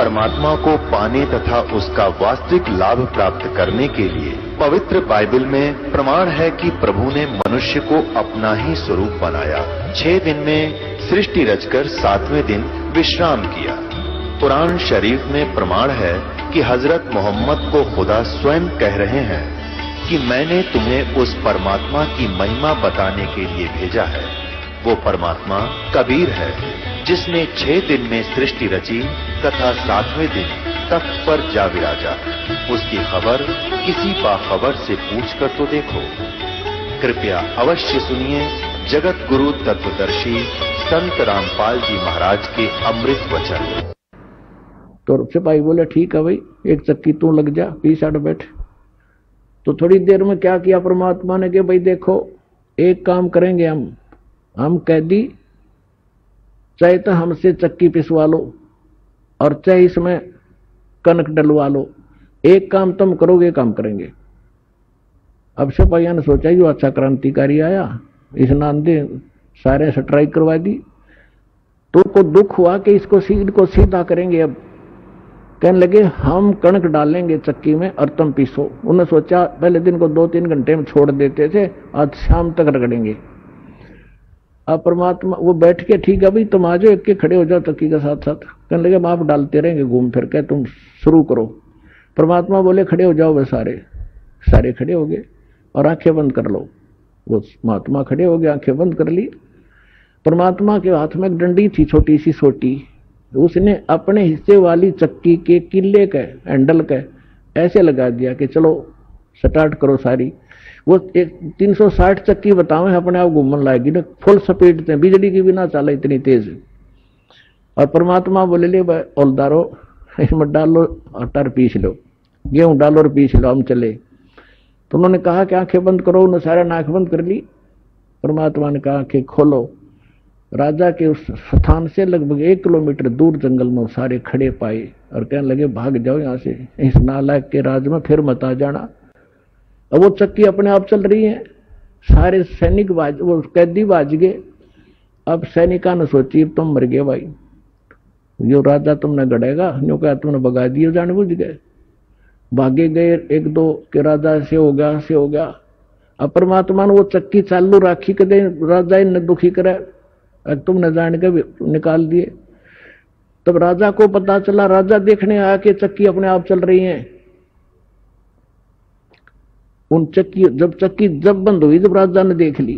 परमात्मा को पाने तथा उसका वास्तविक लाभ प्राप्त करने के लिए पवित्र बाइबल में प्रमाण है कि प्रभु ने मनुष्य को अपना ही स्वरूप बनाया। 6 दिन में सृष्टि रचकर 7वें दिन विश्राम किया। कुरान शरीफ में प्रमाण है कि हजरत मोहम्मद को खुदा स्वयं कह रहे हैं कि मैंने तुम्हें उस परमात्मा की महिमा बताने के लिए भेजा है। वो परमात्मा कबीर है जिसने 6 दिन में सृष्टि रची तथा 7वें दिन तख्त पर जा विराजा। उसकी खबर किसी बाखबर से पूछ कर तो देखो। कृपया अवश्य सुनिए जगत गुरु तत्वदर्शी संत रामपाल जी महाराज के अमृत वचन। तो सिपाही बोले ठीक है भाई, एक चक्की तू लग जा, पीछे हट बैठ। तो थोड़ी देर में क्या किया परमात्मा ने कि भाई देखो, एक काम करेंगे हम कैदी, चाहे तो हमसे चक्की पिसवा लो और चाहे इसमें कनक डलवा लो, एक काम तुम करोगे, काम करेंगे। अब सिपाहियों ने सोचा ये अच्छा क्रांतिकारी आया, इस नांदे सारे स्ट्राइक करवा दी। तो को दुख हुआ कि इसको सीधा करेंगे। अब कहने लगे हम कणक डालेंगे चक्की में और तुम पीसो। उन्होंने सोचा पहले दिन को 2-3 घंटे में छोड़ देते थे, आज शाम तक रगड़ेंगे। अब परमात्मा वो बैठ के ठीक है भाई तुम आ जाओ, एक के खड़े हो जाओ चक्की के साथ साथ। कहने लगे आप डालते रहेंगे घूम फिर के, तुम शुरू करो। परमात्मा बोले खड़े हो जाओ। वे सारे खड़े हो गए और आंखें बंद कर लो। वो महात्मा खड़े हो गए, आंखें बंद कर ली। परमात्मा के हाथ में एक डंडी थी छोटी सी सोटी, उसने अपने हिस्से वाली चक्की के किले के हैंडल के ऐसे लगा दिया कि चलो स्टार्ट करो सारी। वो 360 चक्की बतावे अपने आप घूमने लाएगी ना, फुल स्पीड से, बिजली की भी ना चले इतनी तेज। और परमात्मा बोले ले औलदारो इसमें डालो आटा पीस लो, गेहूं डालो और पीस लो, हम चले। तो उन्होंने कहा कि आंखें बंद करो। उन्होंने सारा आंख बंद कर ली। परमात्मा ने कहा आंखें खोलो। राजा के उस स्थान से लगभग 1 किलोमीटर दूर जंगल में सारे खड़े पाए और कहने लगे भाग जाओ यहां से, इस नालायक के राज में फिर मत आ जाना। अब वो चक्की अपने आप चल रही है, सारे सैनिक वो कैदी बाज गए। अब सैनिका ने सोची तुम मर गए भाई, जो राजा तुमने गड़ेगा, न्यू क्या तुमने भगा दिए जानबूझ गए। भागे गए 1-2 के राजा से हो गया। अब परमात्मा ने वो चक्की चालू राखी कदे राजा ने दुखी करे, तुमने जान के निकाल दिए। तब राजा को पता चला, राजा देखने आया कि चक्की अपने आप चल रही है। जब चक्की बंद हुई, जब राजा ने देख ली,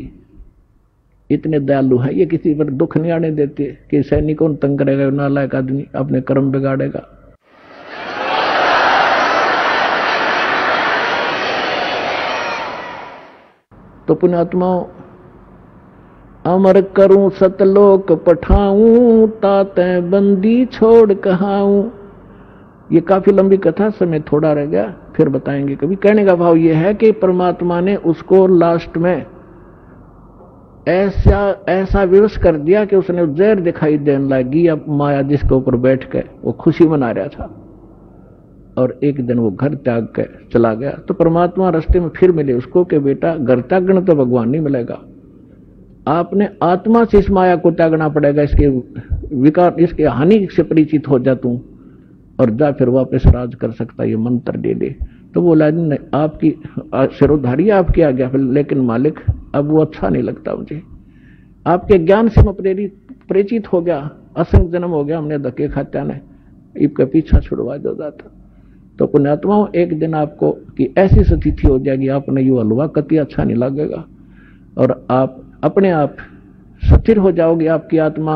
इतने दयालु है ये, किसी पर दुख नहीं आने देते कि सैनिकों ने तंग करेगा, नालायक आदमी अपने कर्म बिगाड़ेगा। तो पुण्यात्माओं, अमर करूं सतलोक पठाऊं, ताते बंदी छोड़ कहाऊं। ये काफी लंबी कथा, समय थोड़ा रह गया, फिर बताएंगे कभी। कहने का भाव यह है कि परमात्मा ने उसको लास्ट में ऐसा विवश कर दिया कि उसने जहर दिखाई देने लगी। अब माया जिसके ऊपर बैठ के वो खुशी मना रहा था और एक दिन वो घर त्याग के चला गया। तो परमात्मा रास्ते में फिर मिले उसको कि बेटा घर त्यागना तो भगवान नहीं मिलेगा, आपने आत्मा से इस माया को त्यागना पड़ेगा, इसके विकार इसके हानि से परिचित हो जा तू और जा फिर वापस राज कर सकता, ये मंत्र दे दे। तो बोला नहीं, आपकी सिरोधारी आपकी आ गया, लेकिन मालिक अब वो अच्छा नहीं लगता मुझे, आपके ज्ञान से मैं परिचित हो गया, असंख्य जन्म हो गया, हमने धक्के खाते ने इसका पीछा छुड़वा दो जाता। तो पुण्यात्माओं, एक दिन आपको कि ऐसी स्थिति हो जाएगी, आपने यू हलवा कति अच्छा नहीं लगेगा और आप अपने आप स्थिर हो जाओगे, आपकी आत्मा,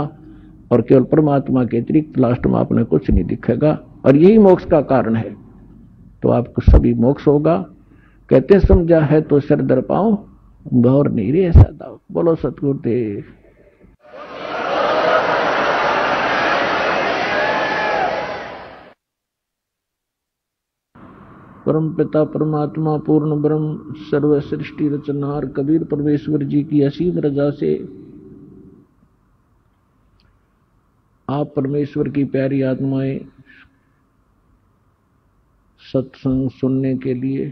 और केवल परमात्मा के अतिरिक्त लास्ट में आपने कुछ नहीं दिखेगा। और यही मोक्ष का कारण है। तो आपको सभी मोक्ष होगा। कहते समझा है तो सिर दर पाओ, गौर नहीं रे ऐसा दाओ। बोलो सतगुरुदेव। परम पिता परमात्मा पूर्ण ब्रह्म सर्व सृष्टि रचनहार कबीर परमेश्वर जी की असीम रजा से आप परमेश्वर की प्यारी आत्माएं सत्संग सुनने के लिए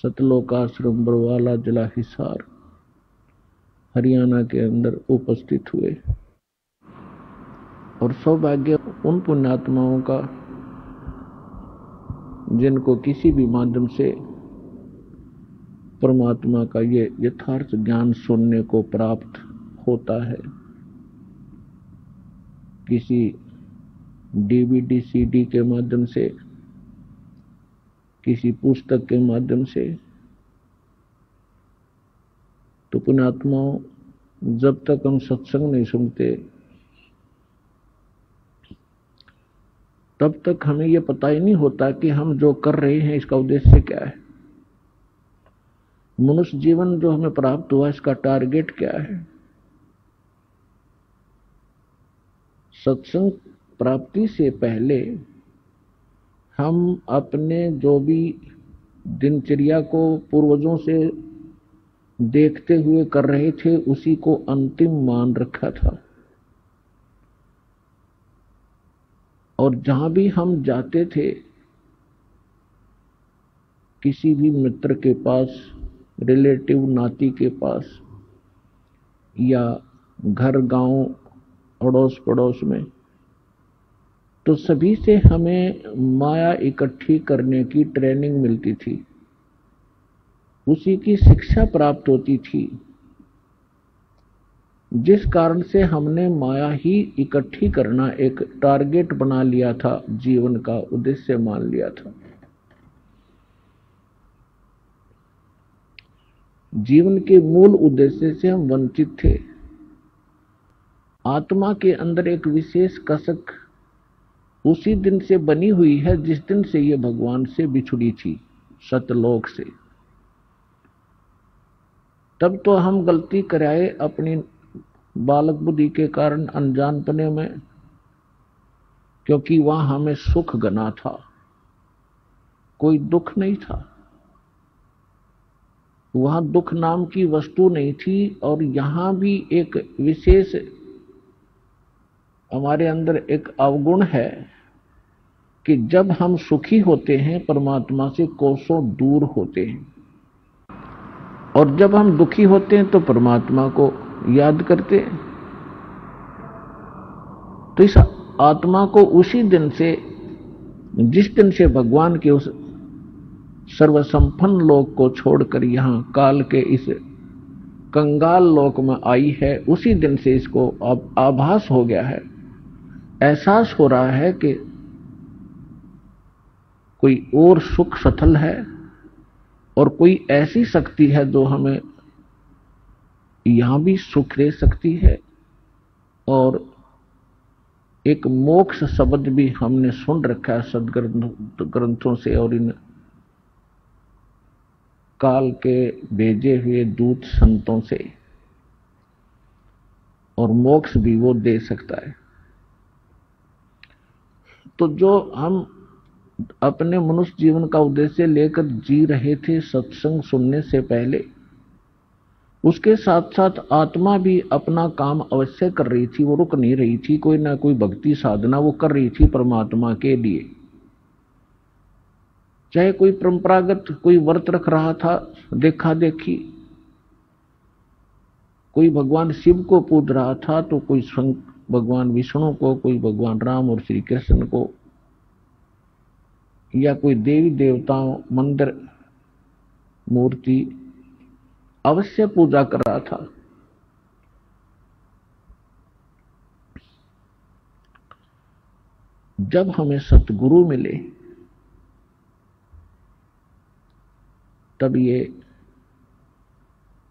सतलोकाश्रम बरवाला जिला हिसार हरियाणा के अंदर उपस्थित हुए और सौभाग्य उन पुण्यात्माओं का जिनको किसी भी माध्यम से परमात्मा का ये यथार्थ ज्ञान सुनने को प्राप्त होता है, किसी डीवीडी सीडी के माध्यम से, किसी पुस्तक के माध्यम से। तो पुण्यात्माओं, जब तक हम सत्संग नहीं सुनते तब तक हमें यह पता ही नहीं होता कि हम जो कर रहे हैं इसका उद्देश्य क्या है। मनुष्य जीवन जो हमें प्राप्त हुआ इसका टारगेट क्या है। सत्संग प्राप्ति से पहले हम अपने जो भी दिनचर्या को पूर्वजों से देखते हुए कर रहे थे उसी को अंतिम मान रखा था, और जहां भी हम जाते थे किसी भी मित्र के पास, रिलेटिव नाती के पास या घर गांव अड़ोस पड़ोस में, तो सभी से हमें माया इकट्ठी करने की ट्रेनिंग मिलती थी, उसी की शिक्षा प्राप्त होती थी, जिस कारण से हमने माया ही इकट्ठी करना एक टारगेट बना लिया था, जीवन का उद्देश्य मान लिया था। जीवन के मूल उद्देश्य से हम वंचित थे। आत्मा के अंदर एक विशेष कसक उसी दिन से बनी हुई है जिस दिन से ये भगवान से बिछुड़ी थी, सतलोक से। तब तो हम गलती कराए अपनी बालक बुद्धि के कारण, अनजानपने में, क्योंकि वहां हमें सुख गना था, कोई दुख नहीं था। वहां दुख नाम की वस्तु नहीं थी। और यहां भी एक विशेष हमारे अंदर एक अवगुण है कि जब हम सुखी होते हैं परमात्मा से कोसों दूर होते हैं, और जब हम दुखी होते हैं तो परमात्मा को याद करते हैं। तो इस आत्मा को उसी दिन से, जिस दिन से भगवान के उस सर्वसंपन्न लोक को छोड़कर यहां काल के इस कंगाल लोक में आई है, उसी दिन से इसको अब आभास हो गया है, एहसास हो रहा है कि कोई और सुख सथल है और कोई ऐसी शक्ति है जो हमें यहां भी सुख दे सकती है। और एक मोक्ष शब्द भी हमने सुन रखा है सदग्रंथों से और इन काल के भेजे हुए दूत संतों से, और मोक्ष भी वो दे सकता है। तो जो हम अपने मनुष्य जीवन का उद्देश्य लेकर जी रहे थे सत्संग सुनने से पहले, उसके साथ साथ आत्मा भी अपना काम अवश्य कर रही थी, वो रुक नहीं रही थी। कोई ना कोई भक्ति साधना वो कर रही थी परमात्मा के लिए। चाहे कोई परंपरागत कोई व्रत रख रहा था, देखा देखी, कोई भगवान शिव को पूज रहा था, तो कोई भगवान विष्णु को, कोई भगवान राम और श्री कृष्ण को, या कोई देवी देवताओं मंदिर मूर्ति अवश्य पूजा कर रहा था। जब हमें सतगुरु मिले तब ये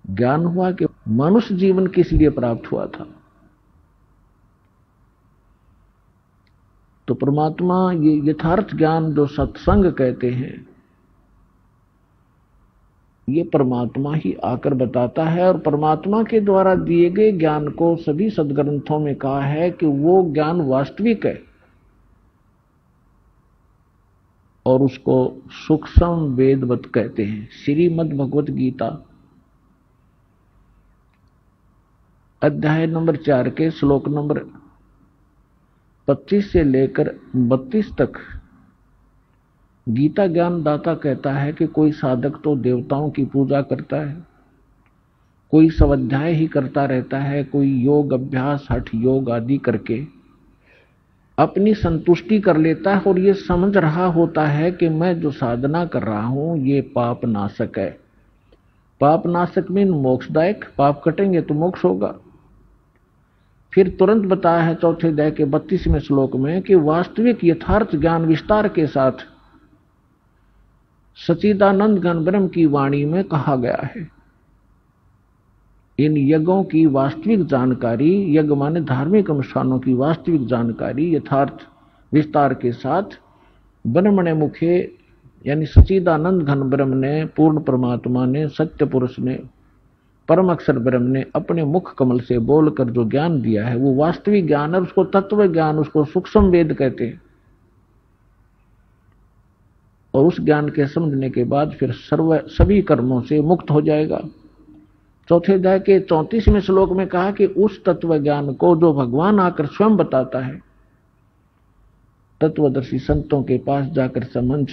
ज्ञान हुआ कि मनुष्य जीवन किस लिए प्राप्त हुआ था। तो परमात्मा ये यथार्थ ज्ञान जो सत्संग कहते हैं, ये परमात्मा ही आकर बताता है। और परमात्मा के द्वारा दिए गए ज्ञान को सभी सदग्रंथों में कहा है कि वो ज्ञान वास्तविक है, और उसको सूक्ष्म वेदवत कहते हैं। श्रीमद् भगवत गीता अध्याय नंबर 4 के श्लोक नंबर 25 से लेकर 32 तक गीता ज्ञान दाता कहता है कि कोई साधक तो देवताओं की पूजा करता है, कोई स्वाध्याय ही करता रहता है, कोई योग अभ्यास हठ योग आदि करके अपनी संतुष्टि कर लेता है और ये समझ रहा होता है कि मैं जो साधना कर रहा हूं ये पाप नाशक है। पाप नाशक मीन मोक्षदायक, पाप कटेंगे तो मोक्ष होगा। फिर तुरंत बताया है चौथे अध्याय के 32वें श्लोक में कि वास्तविक यथार्थ ज्ञान विस्तार के साथ सच्चिदानंद घन ब्रह्म की वाणी में कहा गया है। इन यज्ञों की वास्तविक जानकारी, यज्ञ माने धार्मिक अनुष्ठानों की वास्तविक जानकारी यथार्थ विस्तार के साथ ब्रह्मणे मुखे यानी सच्चिदानंद घन ब्रह्म ने, पूर्ण परमात्मा ने, सत्य पुरुष ने, परम अक्षर ब्रह्म ने अपने मुख कमल से बोलकर जो ज्ञान दिया है वो वास्तविक ज्ञान है। उसको तत्व ज्ञान, उसको सूक्ष्म वेद कहते हैं। और उस ज्ञान के समझने के बाद फिर सभी कर्मों से मुक्त हो जाएगा। चौथे अध्याय के 34वें श्लोक में कहा कि उस तत्व ज्ञान को जो भगवान आकर स्वयं बताता है, तत्वदर्शी संतों के पास जाकर समझ,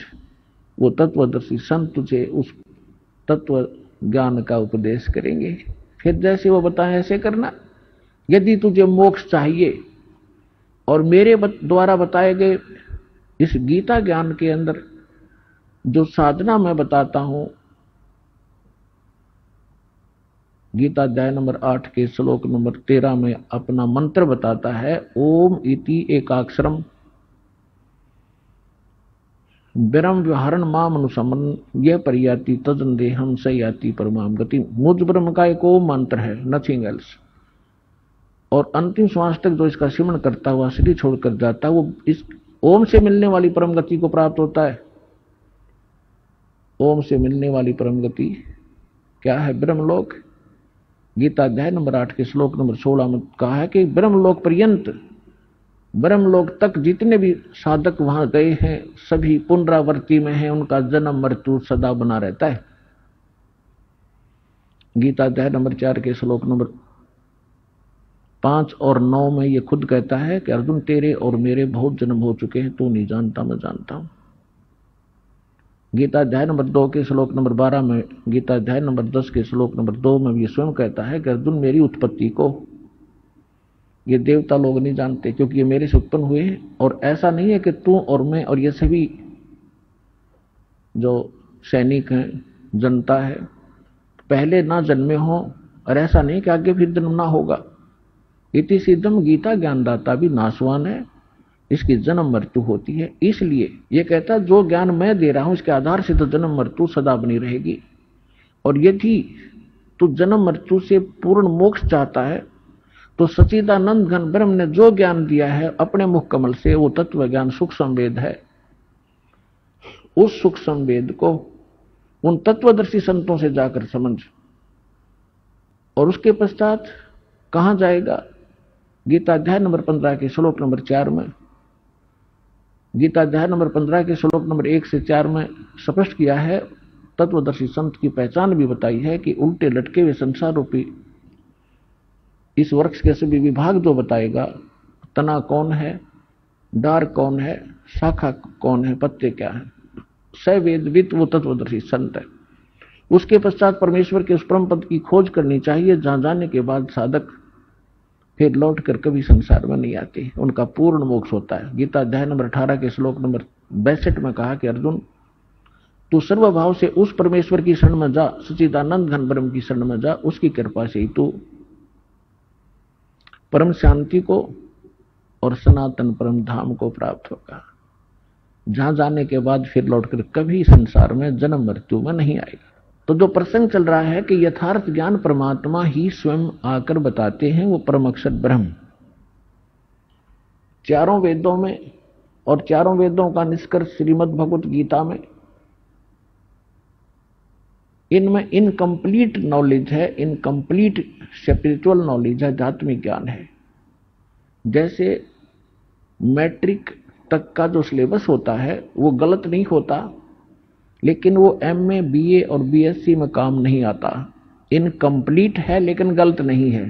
वो तत्वदर्शी संत तुझे उस तत्व ज्ञान का उपदेश करेंगे। फिर जैसे वो बताएं ऐसे करना। यदि तुझे मोक्ष चाहिए और मेरे द्वारा बताए गए इस गीता ज्ञान के अंदर जो साधना मैं बताता हूं, गीता अध्याय नंबर 8 के श्लोक नंबर 13 में अपना मंत्र बताता है, ओम इति एकाक्षरम ब्रह्म व्यवहारण माम अनुसमन ये परियाति तजन देहम स याति परमाम गति। मुझ ब्रह्म का एक ओम मंत्र है, नथिंग एल्स। और अंतिम श्वास तक जो इसका सिमरण करता हुआ शरीर छोड़कर जाता है वो इस ओम से मिलने वाली परम गति को प्राप्त होता है। ओम से मिलने वाली परम गति क्या है? ब्रह्मलोक। गीता अध्याय नंबर 8 के श्लोक नंबर 16 में कहा है कि ब्रह्मलोक पर्यंत, ब्रह्मलोक तक जितने भी साधक वहां गए हैं सभी पुनरावृत्ति में हैं, उनका जन्म मृत्यु सदा बना रहता है। गीता अध्याय नंबर 4 के श्लोक नंबर 5 और 9 में ये खुद कहता है कि अर्जुन तेरे और मेरे बहुत जन्म हो चुके हैं, तू नहीं जानता मैं जानता हूं। गीता अध्याय नंबर 2 के श्लोक नंबर 12 में, गीता अध्याय नंबर 10 के श्लोक नंबर 2 में ये स्वयं कहता है कि अर्जुन मेरी उत्पत्ति को ये देवता लोग नहीं जानते क्योंकि ये मेरे से उत्पन्न हुए हैं। और ऐसा नहीं है कि तू और मैं और ये सभी जो सैनिक हैं, जनता है, पहले ना जन्मे हो, और ऐसा नहीं कि आगे फिर जन्म ना होगा। इति सिद्धम गीता ज्ञानदाता भी नाशवान है, इसकी जन्म मृत्यु होती है। इसलिए ये कहता है जो ज्ञान मैं दे रहा हूं इसके आधार से तो जन्म मृत्यु सदा बनी रहेगी। और यदि तू जन्म मृत्यु से पूर्ण मोक्ष चाहता है तो सच्चिदानंद घन ब्रह्म ने जो ज्ञान दिया है अपने मुख कमल से, वो तत्व ज्ञान सूक्ष्म वेद है। उस सूक्ष्म वेद को उन तत्वदर्शी संतों से जाकर समझ। और उसके पश्चात कहां जाएगा? गीता अध्याय नंबर 15 के श्लोक नंबर 4 में, गीता अध्याय नंबर 15 के श्लोक नंबर 1 से 4 में स्पष्ट किया है, तत्वदर्शी संत की पहचान भी बताई है कि उल्टे लटके हुए संसार रूपी इस वृक्ष के सभी विभाग जो बताएगा, तना कौन है, डार कौन है, शाखा कौन है, पत्ते क्या है, सवेदवित वो तत्वदर्शी संत है। उसके पश्चात परमेश्वर के उस परम पद की खोज करनी चाहिए जहां जाने के बाद साधक फिर लौट कर कभी संसार में नहीं आते, उनका पूर्ण मोक्ष होता है। गीता अध्याय नंबर 18 के श्लोक नंबर 62 में कहा कि अर्जुन तू सर्वभाव से उस परमेश्वर की शरण में जा, सच्चिदानंद घन ब्रह्म की शरण में जा, उसकी कृपा से ही तू परम शांति को और सनातन परम धाम को प्राप्त होगा, जहां जाने के बाद फिर लौटकर कभी संसार में जन्म मृत्यु में नहीं आएगा। तो जो प्रसंग चल रहा है कि यथार्थ ज्ञान परमात्मा ही स्वयं आकर बताते हैं, वो परम अक्षर ब्रह्म चारों वेदों में, और चारों वेदों का निष्कर्ष श्रीमद् भगवत गीता में, इनमें इनकम्प्लीट नॉलेज है, इनकम्प्लीट स्पिरिचुअल नॉलेज है, आध्यात्मिक ज्ञान है। जैसे मैट्रिक तक का जो सिलेबस होता है वो गलत नहीं होता, लेकिन वो एमए, बीए और बीएससी में काम नहीं आता। इनकम्प्लीट है लेकिन गलत नहीं है।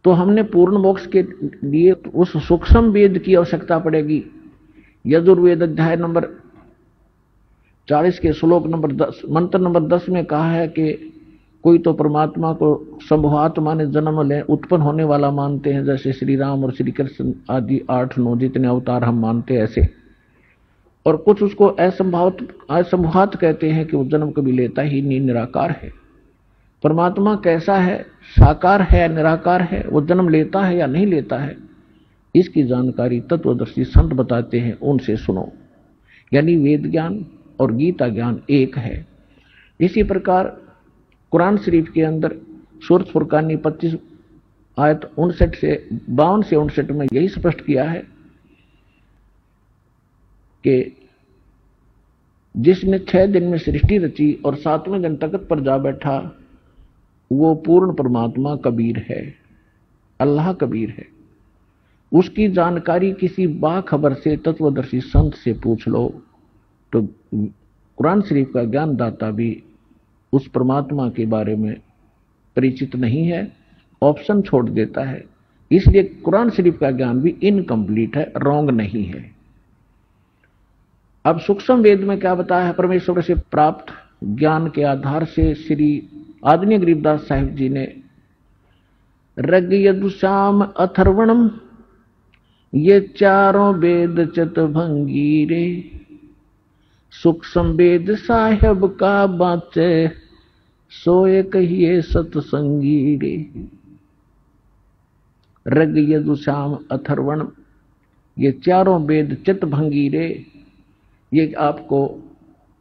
तो हमने पूर्ण मोक्ष के लिए उस सूक्ष्म वेद की आवश्यकता पड़ेगी। यजुर्वेद अध्याय नंबर 40 के श्लोक नंबर 10, मंत्र नंबर 10 में कहा है कि कोई तो परमात्मा को संभवात्मा ने जन्म ले उत्पन्न होने वाला मानते हैं, जैसे श्री राम और श्री कृष्ण आदि 8-9 जितने अवतार हम मानते हैं ऐसे। और कुछ उसको असंभवात कहते हैं कि वो जन्म कभी लेता ही नहीं, निराकार है। परमात्मा कैसा है, साकार है या निराकार है, वो जन्म लेता है या नहीं लेता है, इसकी जानकारी तत्वदर्शी संत बताते हैं, उनसे सुनो। यानी वेद ज्ञान और गीता ज्ञान एक है। इसी प्रकार कुरान शरीफ के अंदर सूरत फुरकानी 25 आयत 59 से 52 से 59 में यही स्पष्ट किया है कि जिसने 6 दिन में सृष्टि रची और 7वें दिन तख्त पर जा बैठा, वो पूर्ण परमात्मा कबीर है, अल्लाह कबीर है। उसकी जानकारी किसी बाखबर से तत्वदर्शी संत से पूछ लो तो कुरान शरीफ का ज्ञानदाता भी उस परमात्मा के बारे में परिचित नहीं है, ऑप्शन छोड़ देता है। इसलिए कुरान शरीफ का ज्ञान भी इनकम्प्लीट है, रॉन्ग नहीं है। अब सूक्ष्म वेद में क्या बताया है, परमेश्वर से प्राप्त ज्ञान के आधार से श्री आदरणीय गरीबदास साहिब जी ने ऋग यजुर्साम अथर्वणम ये चारों वेद चतुर्भंगीरे, सूक्ष्म वेद साहेब का बाचे सोए कहिए सतसंगी रे। ऋग यजुर्साम अथर्वण ये चारों वेद चित्तभंगी रे, ये आपको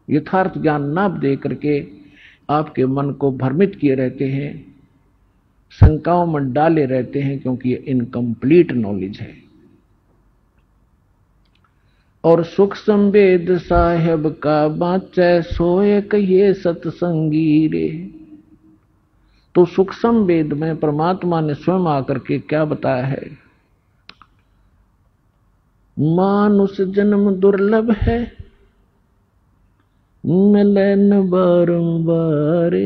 यथार्थ ज्ञान ना दे करके आपके मन को भ्रमित किए रहते हैं, शंकाओं में डाले रहते हैं, क्योंकि ये इनकम्प्लीट नॉलेज है। और सूक्ष्म वेद साहेब का बाँचै सोए कहिए सतसंगी रे। तो सूक्ष्म वेद में परमात्मा ने स्वयं आकर के क्या बताया है, मानुष जन्म दुर्लभ है मिले न बारंबार,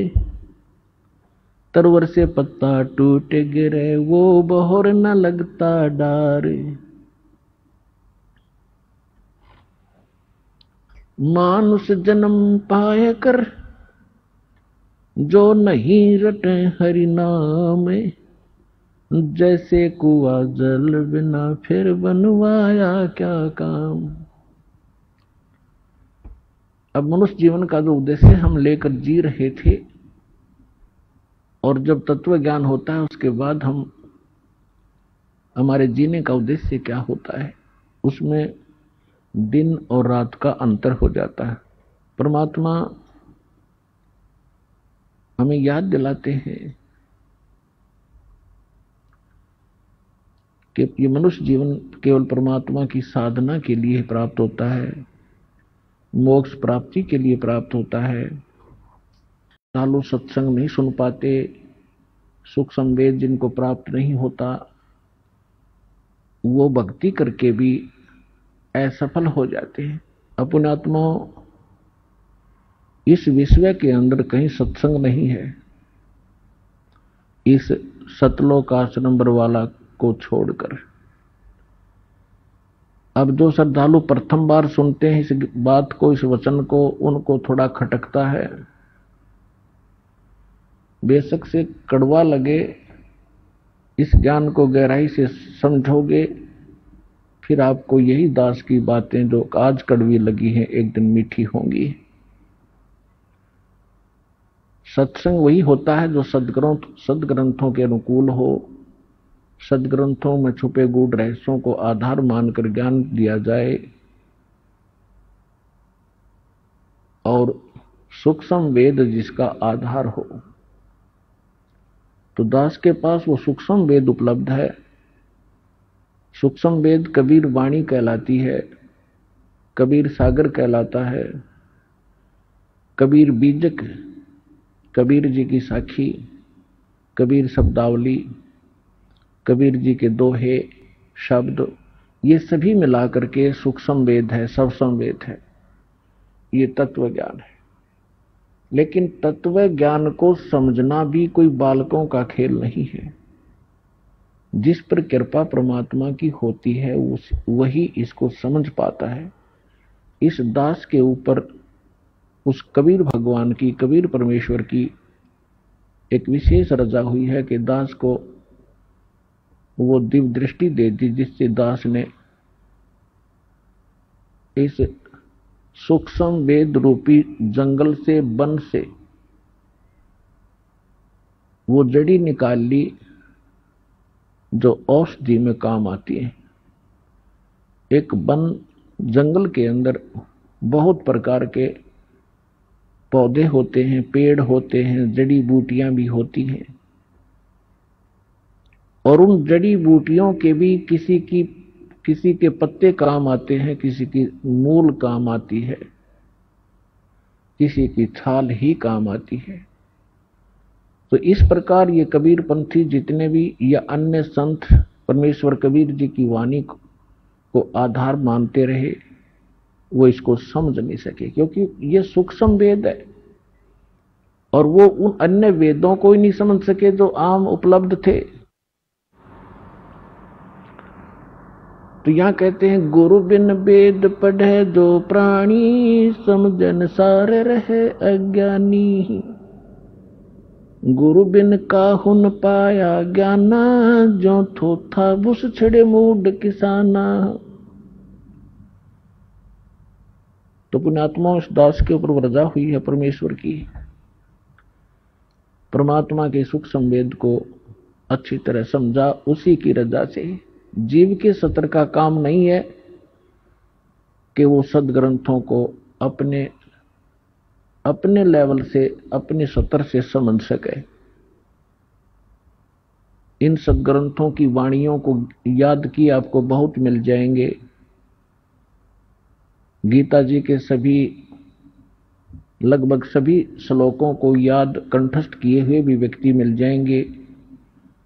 तरवर से पत्ता टूट गिरे वो बहोर न लगता डार। मानुष जन्म पाए कर जो नहीं रटे हरि नाम, जैसे कुआ जल बिना फिर बनवाया क्या काम। अब मनुष्य जीवन का जो उद्देश्य हम लेकर जी रहे थे, और जब तत्व ज्ञान होता है उसके बाद हम हमारे जीने का उद्देश्य क्या होता है, उसमें दिन और रात का अंतर हो जाता है। परमात्मा हमें याद दिलाते हैं कि ये मनुष्य जीवन केवल परमात्मा की साधना के लिए प्राप्त होता है, मोक्ष प्राप्ति के लिए प्राप्त होता है। सालों सत्संग नहीं सुन पाते, सूक्ष्म वेद जिनको प्राप्त नहीं होता, वो भक्ति करके भी असफल हो जाते हैं। अपने आत्मा इस विश्व के अंदर कहीं सत्संग नहीं है, इस सतलोक नंबर वाला को छोड़कर। अब जो श्रद्धालु प्रथम बार सुनते हैं इस बात को, इस वचन को, उनको थोड़ा खटकता है, बेशक से कड़वा लगे, इस ज्ञान को गहराई से समझोगे, फिर आपको यही दास की बातें जो आज कड़वी लगी हैं एक दिन मीठी होंगी। सत्संग वही होता है जो सदग्रंथों के अनुकूल हो, सदग्रंथों में छुपे गूढ़ रहस्यों को आधार मानकर ज्ञान दिया जाए, और सूक्ष्म वेद जिसका आधार हो। तो दास के पास वो सूक्ष्म वेद उपलब्ध है। सूक्ष्म वेद कबीर वाणी कहलाती है, कबीर सागर कहलाता है, कबीर बीजक, कबीर जी की साखी, कबीर शब्दावली, कबीर जी के दोहे शब्द, ये सभी मिलाकर के सूक्ष्म वेद है, सवसम वेद है। ये तत्व ज्ञान है। लेकिन तत्व ज्ञान को समझना भी कोई बालकों का खेल नहीं है। जिस पर कृपा परमात्मा की होती है वही इसको समझ पाता है। इस दास के ऊपर उस कबीर भगवान की, कबीर परमेश्वर की एक विशेष रजा हुई है कि दास को वो दिव्य दृष्टि दे दी जिससे दास ने इस सूक्ष्म वेद रूपी जंगल से, वन से वो जड़ी निकाल ली जो औषधि में काम आती है। एक वन जंगल के अंदर बहुत प्रकार के पौधे होते हैं, पेड़ होते हैं, जड़ी बूटियां भी होती हैं, और उन जड़ी बूटियों के भी किसी के पत्ते काम आते हैं, किसी की मूल काम आती है, किसी की छाल ही काम आती है। तो इस प्रकार ये कबीर पंथी जितने भी या अन्य संत परमेश्वर कबीर जी की वाणी को आधार मानते रहे, वो इसको समझ नहीं सके, क्योंकि ये सूक्ष्म वेद है और वो उन अन्य वेदों को ही नहीं समझ सके जो आम उपलब्ध थे। तो यहां कहते हैं, गुरु बिन वेद पढ़े जो प्राणी, समझन सारे रहे अज्ञानी। गुरु बिन काहुन पाया ज्ञाना, जो थोथा बुस छिड़े मूड किसाना। तो पुण्यात्मा उस दास के ऊपर रजा हुई है परमेश्वर की, परमात्मा के सूक्ष्म वेद को अच्छी तरह समझा, उसी की रजा से। जीव के सत्र का काम नहीं है कि वो सदग्रंथों को अपने लेवल से, अपने सत्र से समझ सके। इन सदग्रंथों की वाणियों को याद किए आपको बहुत मिल जाएंगे। गीता जी के लगभग सभी श्लोकों को याद कंठस्थ किए हुए भी व्यक्ति मिल जाएंगे।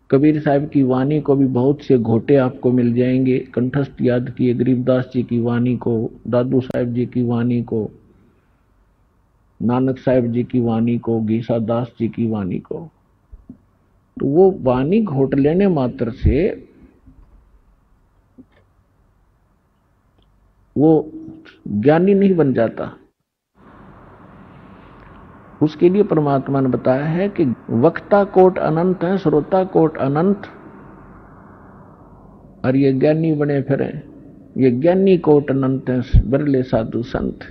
कबीर साहब की वाणी को भी बहुत से घोटे आपको मिल जाएंगे कंठस्थ याद किए। गरीबदास जी की वाणी को, दादू साहब जी की वाणी को, नानक साहब जी की वाणी को, गीसा दास जी की वाणी को। तो वो वाणी घोट लेने मात्र से वो ज्ञानी नहीं बन जाता। उसके लिए परमात्मा ने बताया है कि वक्ता कोट अनंत है, श्रोता कोट अनंत, और ये ज्ञानी बने फिरे, ये ज्ञानी कोट अनंत है, बिरले साधु संत।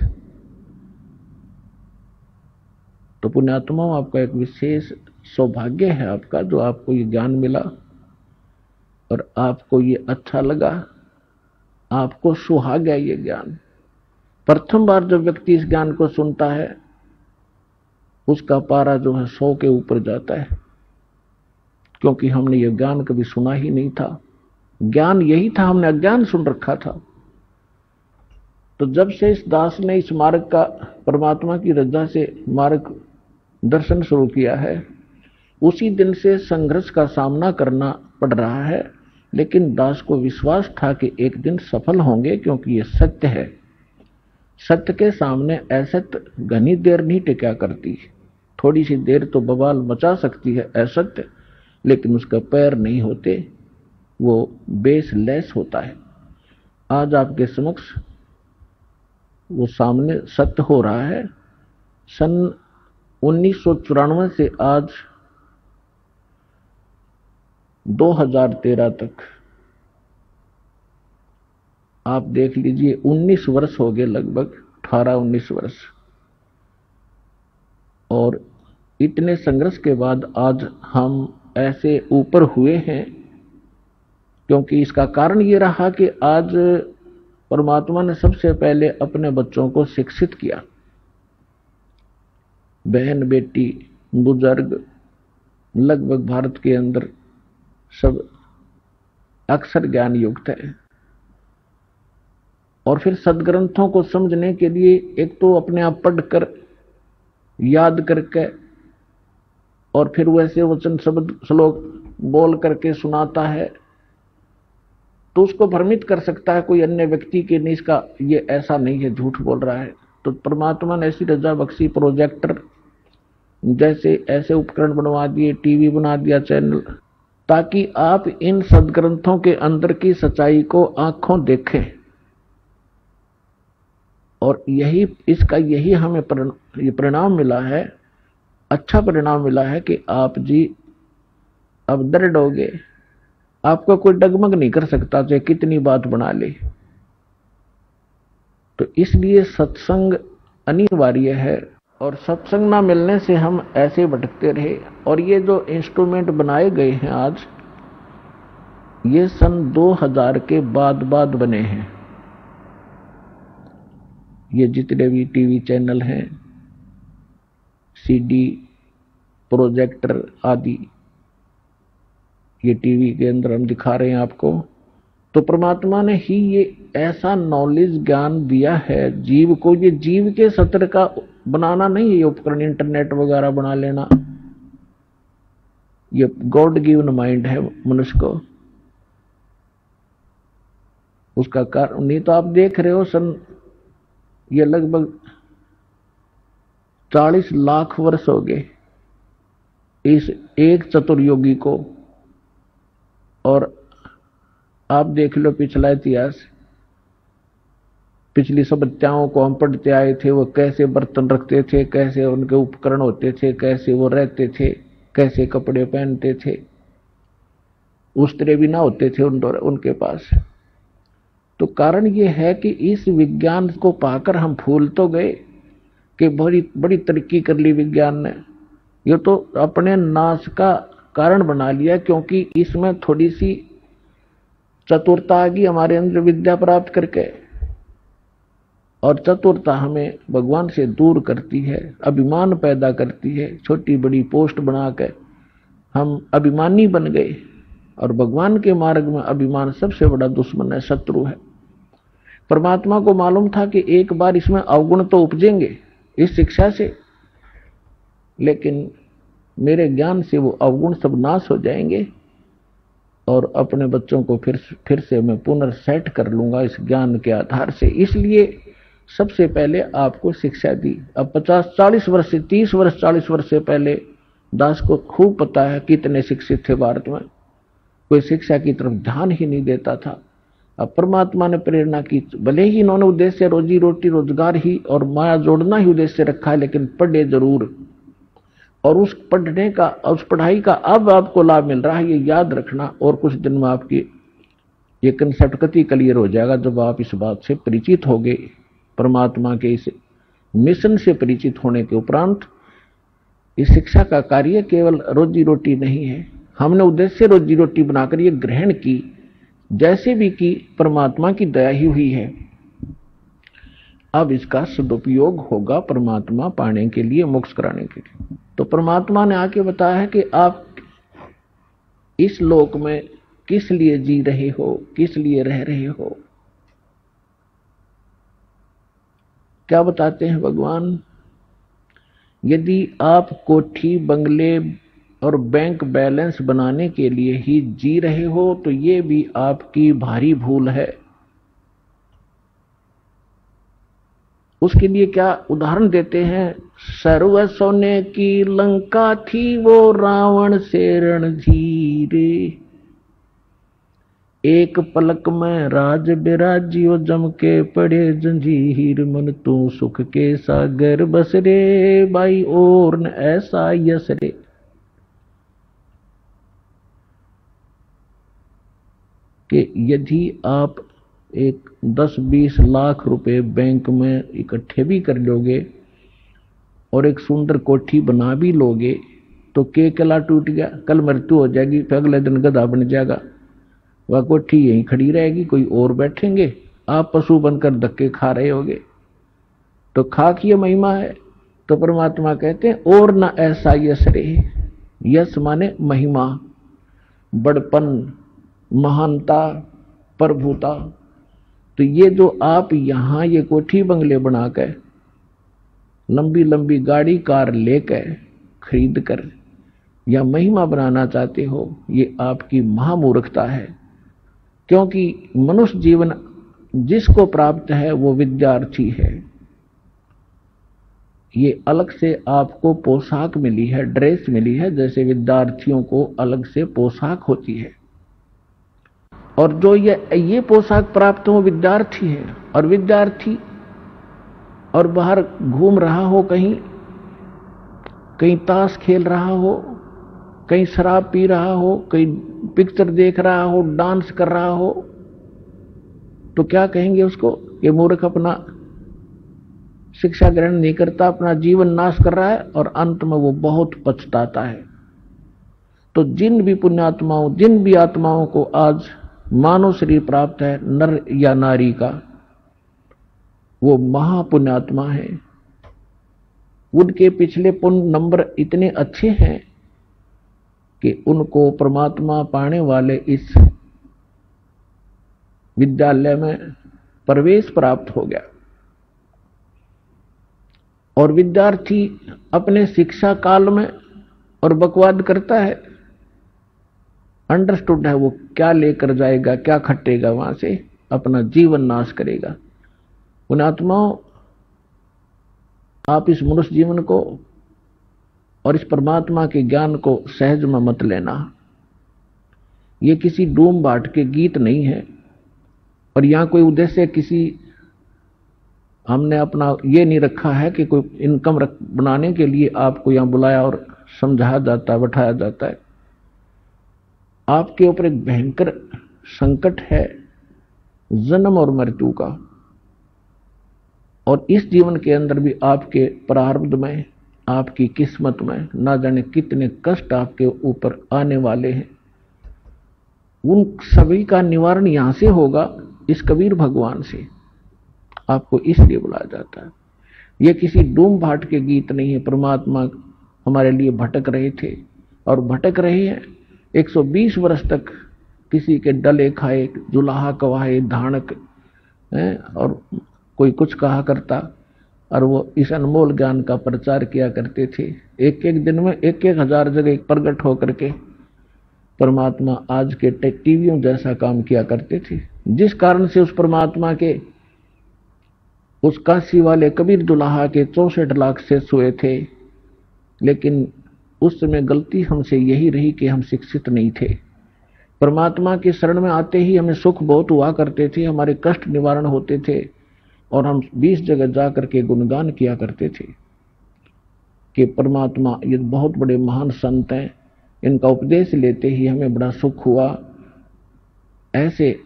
तो पुण्यात्माओं, आपका एक विशेष सौभाग्य है आपका, जो आपको ये ज्ञान मिला और आपको ये अच्छा लगा, आपको सुहाग है ये ज्ञान। प्रथम बार जब व्यक्ति इस ज्ञान को सुनता है, उसका पारा जो है 100 के ऊपर जाता है, क्योंकि हमने ये ज्ञान कभी सुना ही नहीं था। ज्ञान यही था, हमने अज्ञान सुन रखा था। तो जब से इस दास ने इस मार्ग का, परमात्मा की रजा से मार्ग दर्शन शुरू किया है, उसी दिन से संघर्ष का सामना करना पड़ रहा है, लेकिन दास को विश्वास था कि एक दिन सफल होंगे, क्योंकि ये सत्य है। सत्य के सामने असत्य घनी देर नहीं टिका करती। थोड़ी सी देर तो बवाल मचा सकती है असत्य, लेकिन उसका पैर नहीं होते, वो बेसलेस होता है। आज आपके समक्ष वो सामने सत्य हो रहा है। सन 1994 से आज 2013 तक आप देख लीजिए, 19 वर्ष हो गए, लगभग 18-19 वर्ष। और इतने संघर्ष के बाद आज हम ऐसे ऊपर हुए हैं, क्योंकि इसका कारण ये रहा कि आज परमात्मा ने सबसे पहले अपने बच्चों को शिक्षित किया। बहन बेटी बुजुर्ग लगभग भारत के अंदर सब अक्षर ज्ञान युक्त है। और फिर सदग्रंथों को समझने के लिए एक तो अपने आप पढ़कर याद करके, और फिर वैसे वचन शब्द श्लोक बोल करके सुनाता है, तो उसको भ्रमित कर सकता है कोई अन्य व्यक्ति के नहीं, इसका ये ऐसा नहीं है, झूठ बोल रहा है। तो परमात्मा ने ऐसी रजा बख्शी, प्रोजेक्टर जैसे ऐसे उपकरण बनवा दिए, टीवी बना दिया, चैनल, ताकि आप इन सदग्रंथों के अंदर की सच्चाई को आंखों देखें। और यही हमें परिणाम मिला है अच्छा परिणाम मिला है कि आप जी अब दृढ़ हो गए, आपको कोई डगमग नहीं कर सकता चाहे कितनी बात बना ले। तो इसलिए सत्संग अनिवार्य है, और सत्संग ना मिलने से हम ऐसे भटकते रहे। और ये जो इंस्ट्रूमेंट बनाए गए हैं आज, ये सन 2000 के बाद बने हैं। ये जितने भी टीवी चैनल हैं, सीडी, प्रोजेक्टर आदि, ये टीवी के अंदर हम दिखा रहे हैं आपको, तो परमात्मा ने ही ये ऐसा नॉलेज ज्ञान दिया है जीव को। ये जीव के सत्र का बनाना नहीं है ये उपकरण, इंटरनेट वगैरह बना लेना, ये गॉड गिवन माइंड है मनुष्य को। उसका कारण नहीं तो आप देख रहे हो ये लगभग 40 लाख वर्ष हो गए इस एक चतुर्योगी को। और आप देख लो पिछला इतिहास, पिछली सभ्यताओं को हम पढ़ते आए थे, वो कैसे बर्तन रखते थे, कैसे उनके उपकरण होते थे, कैसे वो रहते थे, कैसे कपड़े पहनते थे, उस्त्रे भी ना होते थे उनके पास। तो कारण ये है कि इस विज्ञान को पाकर हम भूल तो गए कि बड़ी बड़ी तरक्की कर ली विज्ञान ने, ये तो अपने नाश का कारण बना लिया, क्योंकि इसमें थोड़ी सी चतुरता आ गई हमारे अंदर विद्या प्राप्त करके। और चतुरता हमें भगवान से दूर करती है, अभिमान पैदा करती है। छोटी बड़ी पोस्ट बनाकर हम अभिमानी बन गए, और भगवान के मार्ग में अभिमान सबसे बड़ा दुश्मन है, शत्रु है। परमात्मा को मालूम था कि एक बार इसमें अवगुण तो उपजेंगे इस शिक्षा से, लेकिन मेरे ज्ञान से वो अवगुण सब नाश हो जाएंगे, और अपने बच्चों को फिर से मैं पुनर्सेट कर लूंगा इस ज्ञान के आधार से। इसलिए सबसे पहले आपको शिक्षा दी। अब 50-40 वर्ष से 30 वर्ष 40 वर्ष से पहले दास को खूब पता है कितने शिक्षित थे भारत में, कोई शिक्षा की तरफ ध्यान ही नहीं देता था। अब परमात्मा ने प्रेरणा की, भले ही इन्होंने उद्देश्य रोजी रोटी रोजगार ही और माया जोड़ना ही उद्देश्य रखा है, लेकिन पढ़े जरूर। और उस पढ़ने का, उस पढ़ाई का अब आपको लाभ मिल रहा है, ये याद रखना। और कुछ दिन में आपकी ये कंसेप्ट कति क्लियर हो जाएगा जब आप इस बात से परिचित होंगे। परमात्मा के इस मिशन से परिचित होने के उपरांत इस शिक्षा का कार्य केवल रोजी रोटी नहीं है, हमने उद्देश्य रोजी रोटी बनाकर ये ग्रहण की, जैसे भी की परमात्मा की दया ही हुई है। अब इसका सदुपयोग होगा परमात्मा पाने के लिए, मोक्ष कराने के लिए। तो परमात्मा ने आके बताया है कि आप इस लोक में किस लिए जी रहे हो, किस लिए रह रहे हो। क्या बताते हैं भगवान? यदि आप कोठी, बंगले और बैंक बैलेंस बनाने के लिए ही जी रहे हो तो ये भी आपकी भारी भूल है। उसके लिए क्या उदाहरण देते हैं? सर्व सोने की लंका थी, वो रावण से रणधीरे, एक पलक में राज बिराजियो, जम के पड़े जंजीर, मन तू सुख के सागर बस रे, बाई और न ऐसा यस रे। कि यदि आप एक 10-20 लाख रुपए बैंक में इकट्ठे भी कर लोगे और एक सुंदर कोठी बना भी लोगे, तो के कला टूट गया, कल मृत्यु हो जाएगी, फिर अगले दिन गधा बन जाएगा, वह कोठी यहीं खड़ी रहेगी, कोई और बैठेंगे, आप पशु बनकर धक्के खा रहे होगे। तो खाक ये महिमा है। तो परमात्मा कहते हैं और ना ऐसा यश रे। यश माने महिमा, बड़पन, महानता, प्रभुता। तो ये जो आप यहां ये कोठी बंगले बनाकर, लंबी लंबी गाड़ी कार लेकर, खरीद कर या महिमा बनाना चाहते हो, ये आपकी महामूर्खता है। क्योंकि मनुष्य जीवन जिसको प्राप्त है वो विद्यार्थी है। ये अलग से आपको पोशाक मिली है, ड्रेस मिली है, जैसे विद्यार्थियों को अलग से पोशाक होती है। और जो ये पोशाक प्राप्त हो विद्यार्थी है, और विद्यार्थी और बाहर घूम रहा हो कहीं, कहीं ताश खेल रहा हो, कहीं शराब पी रहा हो, कहीं पिक्चर देख रहा हो, डांस कर रहा हो, तो क्या कहेंगे उसको? ये मूर्ख अपना शिक्षा ग्रहण नहीं करता, अपना जीवन नाश कर रहा है और अंत में वो बहुत पछताता है। तो जिन भी पुण्यात्माओं, जिन भी आत्माओं को आज मानव शरीर प्राप्त है, नर या नारी का, वो महापुण्यात्मा है। उनके पिछले पुण्य नंबर इतने अच्छे हैं कि उनको परमात्मा पाने वाले इस विद्यालय में प्रवेश प्राप्त हो गया। और विद्यार्थी अपने शिक्षा काल में और बकवाद करता है, अंडरस्टूड है वो क्या लेकर जाएगा, क्या खटेगा, वहां से अपना जीवन नाश करेगा। उन आत्माओं, आप इस मनुष्य जीवन को और इस परमात्मा के ज्ञान को सहज में मत लेना। ये किसी डूम बाट के गीत नहीं है और यहां कोई उद्देश्य किसी, हमने अपना ये नहीं रखा है कि कोई इनकम बनाने के लिए आपको यहां बुलाया और समझाया जाता है, बैठाया जाता है। आपके ऊपर एक भयंकर संकट है जन्म और मृत्यु का, और इस जीवन के अंदर भी आपके प्रारब्ध में, आपकी किस्मत में ना जाने कितने कष्ट आपके ऊपर आने वाले हैं। उन सभी का निवारण यहां से होगा, इस कबीर भगवान से। आपको इसलिए बुलाया जाता है। ये किसी डूम भाट के गीत नहीं है। परमात्मा हमारे लिए भटक रहे थे और भटक रहे हैं 120 वर्ष तक। किसी के डले खाए, जुलाहा कवाए, धानक है, और कोई कुछ कहा करता, और वो इस अनमोल ज्ञान का प्रचार किया करते थे। एक एक दिन में 1,000 जगह प्रकट होकर के परमात्मा आज के टीवियों जैसा काम किया करते थे। जिस कारण से उस परमात्मा के, उस काशी वाले कबीर दुल्हा के 64 लाख से सोए थे। लेकिन उस समय गलती हमसे यही रही कि हम शिक्षित नहीं थे। परमात्मा के शरण में आते ही हमें सुख बहुत हुआ करते थे, हमारे कष्ट निवारण होते थे, और हम 20 जगह जाकर के गुणगान किया करते थे कि परमात्मा ये बहुत बड़े महान संत हैं, इनका उपदेश लेते ही हमें बड़ा सुख हुआ। ऐसे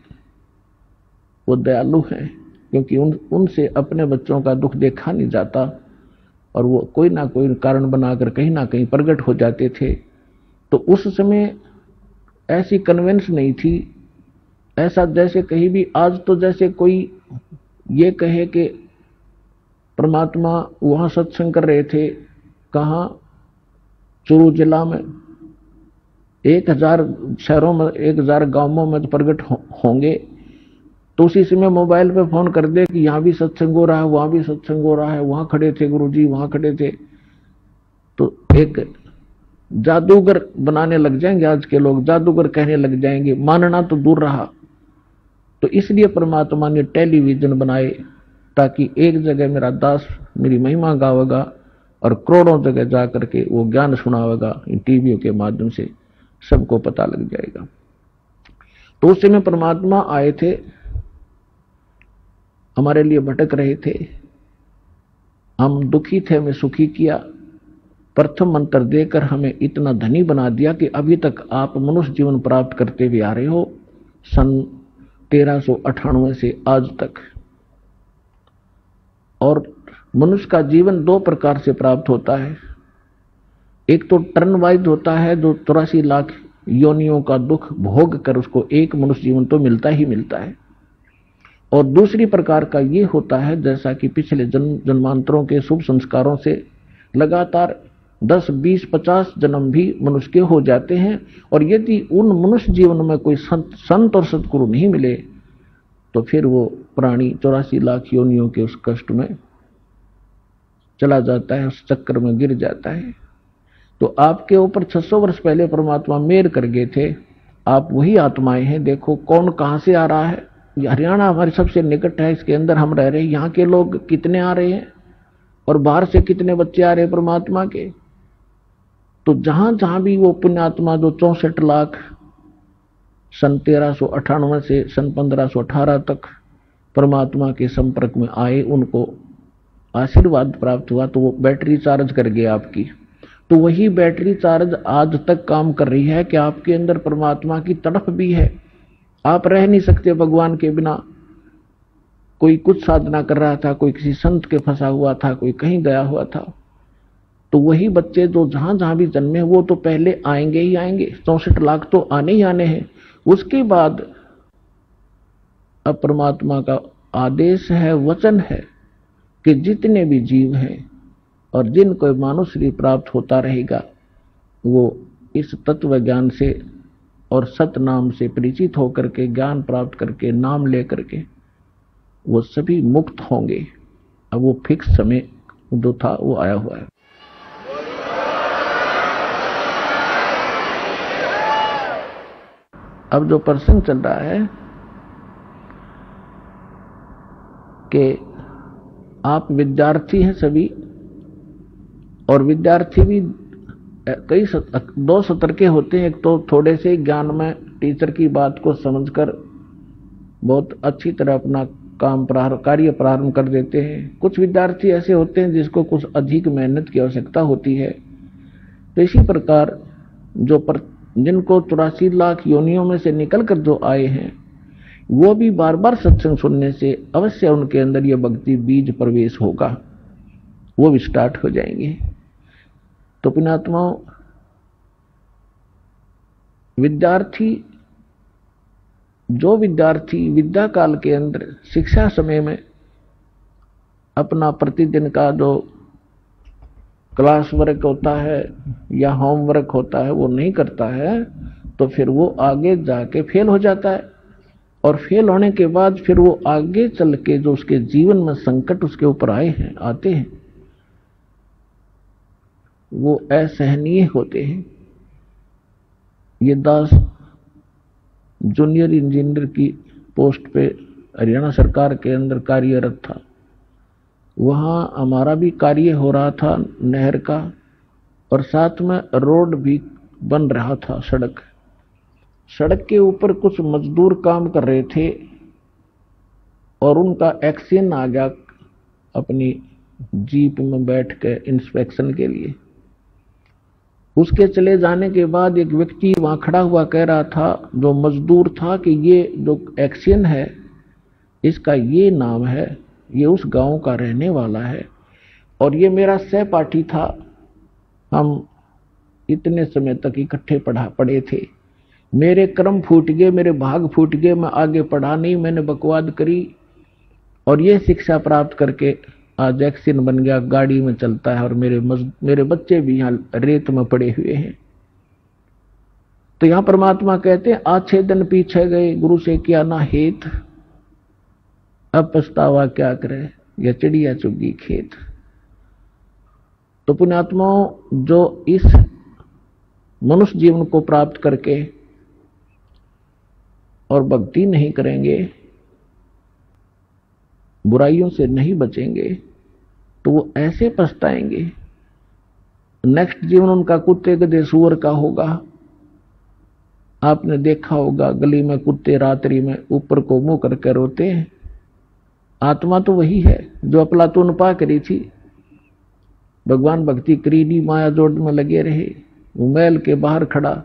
वो दयालु हैं, क्योंकि उनसे अपने बच्चों का दुख देखा नहीं जाता, और वो कोई ना कोई कारण बनाकर कहीं ना कहीं प्रकट हो जाते थे। तो उस समय ऐसी कन्वेंस नहीं थी, ऐसा जैसे कहीं भी आज तो जैसे कोई ये कहे कि परमात्मा वहां सत्संग कर रहे थे, कहाँ, चूरू जिला में 1000 शहरों में, 1000 गांवों में तो प्रकट होंगे। तो उसी समय मोबाइल पे फोन कर दे कि यहाँ भी सत्संग हो रहा है, वहां भी सत्संग हो रहा है, वहां खड़े थे गुरुजी, वहां खड़े थे। तो एक जादूगर बनाने लग जाएंगे आज के लोग, जादूगर कहने लग जाएंगे, मानना तो दूर रहा। तो इसलिए परमात्मा ने टेलीविजन बनाए, ताकि एक जगह मेरा दास मेरी महिमा गावेगा और करोड़ों जगह जाकर के वो ज्ञान सुनावेगा। इन टीवियों के माध्यम से सबको पता लग जाएगा। तो उस समय परमात्मा आए थे, हमारे लिए भटक रहे थे, हम दुखी थे, हमें सुखी किया। प्रथम मंत्र देकर हमें इतना धनी बना दिया कि अभी तक आप मनुष्य जीवन प्राप्त करते हुए आ रहे हो, सन 1398 से आज तक। और मनुष्य का जीवन 2 प्रकार से प्राप्त होता है। एक तो टर्न वाइज होता है, जो 84 लाख योनियों का दुख भोग कर उसको एक मनुष्य जीवन तो मिलता ही मिलता है। और दूसरी प्रकार का ये होता है, जैसा कि पिछले जन्मांतरों के शुभ संस्कारों से लगातार 10, 20, 50 जन्म भी मनुष्य के हो जाते हैं। और यदि उन मनुष्य जीवन में कोई संत और सतगुरु नहीं मिले, तो फिर वो प्राणी 84 लाख योनियों के उस कष्ट में चला जाता है, उस चक्कर में गिर जाता है। तो आपके ऊपर 600 वर्ष पहले परमात्मा मेहर कर गए थे। आप वही आत्माएं हैं। देखो कौन कहां से आ रहा है। हरियाणा हमारे सबसे निकट है, इसके अंदर हम रह रहे हैं। यहाँ के लोग कितने आ रहे हैं और बाहर से कितने बच्चे आ रहे हैं परमात्मा के। तो जहां जहां भी वो पुण्यात्मा जो 64 लाख सन 1398 से सन 1518 तक परमात्मा के संपर्क में आए, उनको आशीर्वाद प्राप्त हुआ, तो वो बैटरी चार्ज कर गए आपकी। तो वही बैटरी चार्ज आज तक काम कर रही है कि आपके अंदर परमात्मा की तड़प भी है। आप रह नहीं सकते भगवान के बिना। कोई कुछ साधना कर रहा था, कोई किसी संत के फंसा हुआ था, कोई कहीं गया हुआ था, तो वही बच्चे जो जहां जहां भी जन्मे वो तो पहले आएंगे ही आएंगे। 64 लाख तो आने ही आने हैं। उसके बाद अब परमात्मा का आदेश है, वचन है कि जितने भी जीव हैं और जिनको मानव शरीर प्राप्त होता रहेगा वो इस तत्व ज्ञान से और सत नाम से परिचित होकर के, ज्ञान प्राप्त करके, नाम लेकर के वो सभी मुक्त होंगे। अब वो फिक्स समय जो था वो आया हुआ है। अब जो प्रसंग चल रहा है कि आप विद्यार्थी हैं सभी, और विद्यार्थी भी कई दो सत्र के होते हैं। एक तो थोड़े से ज्ञान में टीचर की बात को समझकर बहुत अच्छी तरह अपना कार्य प्रारंभ कर देते हैं। कुछ विद्यार्थी ऐसे होते हैं जिसको कुछ अधिक मेहनत की आवश्यकता होती है। तो इसी प्रकार जिनको 84 लाख योनियों में से निकल कर जो आए हैं वो भी बार बार सत्संग सुनने से अवश्य उनके अंदर यह भक्ति बीज प्रवेश होगा, वो भी स्टार्ट हो जाएंगे। तो पुण्यात्माओं, जो विद्यार्थी विद्या काल के अंदर शिक्षा समय में अपना प्रतिदिन का जो क्लास वर्क होता है या होमवर्क होता है वो नहीं करता है, तो फिर वो आगे जाके फेल हो जाता है। और फेल होने के बाद फिर वो आगे चल के जो उसके जीवन में संकट उसके ऊपर आते हैं वो असहनीय होते हैं। ये दास जूनियर इंजीनियर की पोस्ट पे हरियाणा सरकार के अंदर कार्यरत था। वहां हमारा भी कार्य हो रहा था नहर का, और साथ में रोड भी बन रहा था। सड़क के ऊपर कुछ मजदूर काम कर रहे थे और उनका एक्सीडेंट आ गया अपनी जीप में बैठ के इंस्पेक्शन के लिए। उसके चले जाने के बाद एक व्यक्ति वहां खड़ा हुआ कह रहा था, जो मजदूर था, कि ये जो एक्सीडेंट है इसका ये नाम है, ये उस गांव का रहने वाला है और ये मेरा सहपाठी था। हम इतने समय तक इकट्ठे पढ़े थे। मेरे कर्म फूट गए, मेरे भाग फूट गए, मैं आगे पढ़ा नहीं, मैंने बकवाद करी और ये शिक्षा प्राप्त करके आज एक्सीडेंट बन गया, गाड़ी में चलता है और मेरे बच्चे भी यहाँ रेत में पड़े हुए हैं। तो यहाँ परमात्मा कहते हैं, आज 6 दिन पीछे गए, गुरु से किया ना हेत, अब पछतावा क्या करे, यह चिड़िया चुगी खेत। तो पुण्यात्माओं, जो इस मनुष्य जीवन को प्राप्त करके और भक्ति नहीं करेंगे, बुराइयों से नहीं बचेंगे, तो वो ऐसे पछताएंगे। नेक्स्ट जीवन उनका कुत्ते गधे सूअर का होगा। आपने देखा होगा गली में कुत्ते रात्रि में ऊपर को मुंह करके रोते हैं। आत्मा तो वही है जो अफलातून पा करी थी, भगवान भक्ति करीनी माया जोड़ में लगे रहे। वो महल के बाहर खड़ा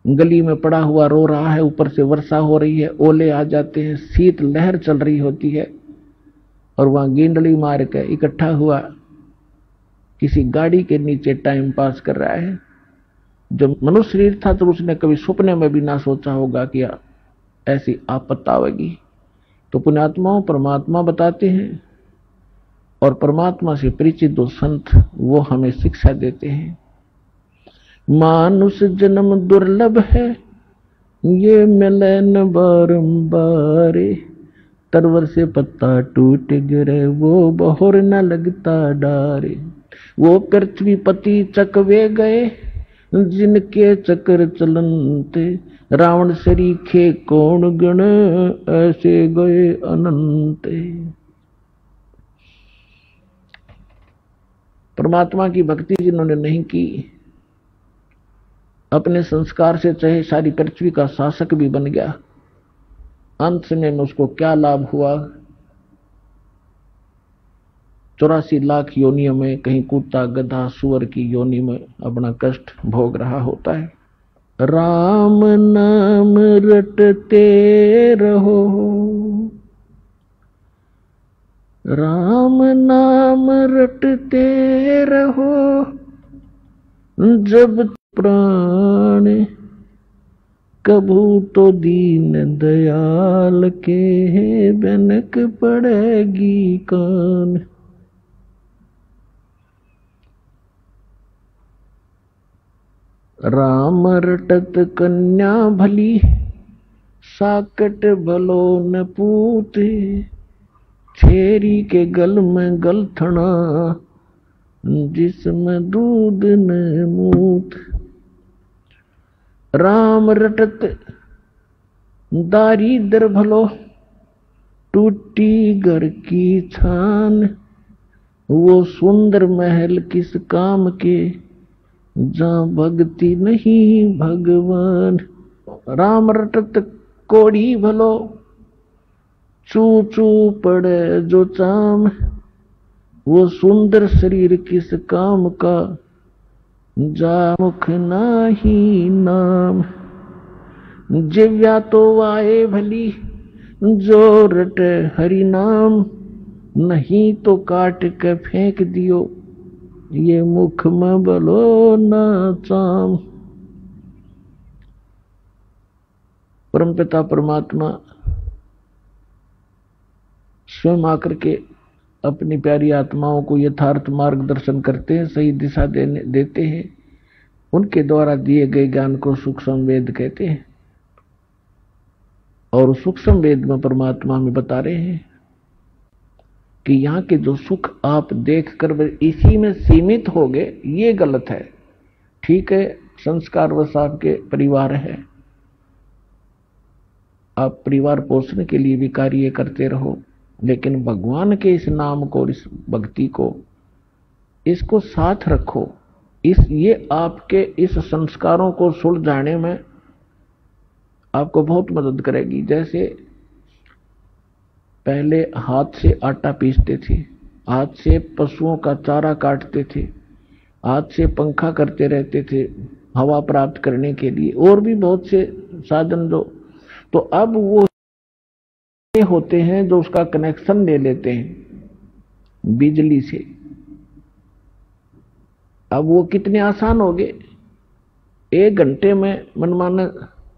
गली में पड़ा हुआ रो रहा है, ऊपर से वर्षा हो रही है, ओले आ जाते हैं, शीत लहर चल रही होती है और वहां गेंडली मार के इकट्ठा हुआ किसी गाड़ी के नीचे टाइम पास कर रहा है। जब मनुष्य शरीर था तो उसने कभी सपने में भी ना सोचा होगा कि ऐसी आपत्ति आवेगी। तो पुण्यात्माओं, परमात्मा बताते हैं और परमात्मा से परिचित दो संत वो हमें शिक्षा देते हैं। मानुष जन्म दुर्लभ है, ये मिले न बारंबार, तरवर से पत्ता टूट गिरे, वो बहोर न लगता डारे। वो पृथ्वीपति चकवे गए, जिनके चक्र चलनते, रावण सरीखे कौन गण, ऐसे गए अनंत। परमात्मा की भक्ति जिन्होंने नहीं की, अपने संस्कार से चाहे सारी पृथ्वी का शासक भी बन गया, अंत में उसको क्या लाभ हुआ? 84 लाख योनियों में कहीं कुत्ता गधा सुअर की योनि में अपना कष्ट भोग रहा होता है। राम नाम रटते रहो, राम नाम रटते रहो, जब प्राण कभू तो दीन दयाल के बनक पड़ेगी कान। राम रटत कन्या भली, साकट भलो न पूत, छेरी के गल में गलथना, जिसमें दूध न मूत। राम रटत दारिद्र भलो, टूटी घर की छान, वो सुंदर महल किस काम के, जहाँ भक्ति नहीं भगवान। राम रटत कोड़ी भलो, चू चू पड़े जो चाम, वो सुंदर शरीर किस काम का, जा मुख नाही नाम। जिव्या तो वाए भली, जो रटे हरि नाम, नहीं तो काट के फेंक दियो, ये मुख में बलो ना चाम। परमपिता परमात्मा स्वयं आकर के अपनी प्यारी आत्माओं को यथार्थ मार्गदर्शन करते हैं, सही दिशा देते हैं। उनके द्वारा दिए गए ज्ञान को सूक्ष्म वेद कहते हैं। और सूक्ष्म वेद में परमात्मा हमें बता रहे हैं कि यहाँ के जो सुख आप देखकर इसी में सीमित हो गए, ये गलत है। ठीक है, संस्कार वश आपके परिवार है, आप परिवार पोषण के लिए भी कार्य करते रहो, लेकिन भगवान के इस नाम को, इस भक्ति को, इसको साथ रखो। ये आपके इस संस्कारों को सुलझाने में आपको बहुत मदद करेगी। जैसे पहले हाथ से आटा पीसते थे, हाथ से पशुओं का चारा काटते थे, हाथ से पंखा करते रहते थे हवा प्राप्त करने के लिए, और भी बहुत से साधन जो, तो अब वो होते हैं जो उसका कनेक्शन ले लेते हैं बिजली से। अब वो कितने आसान हो गए, 1 घंटे में मनमाना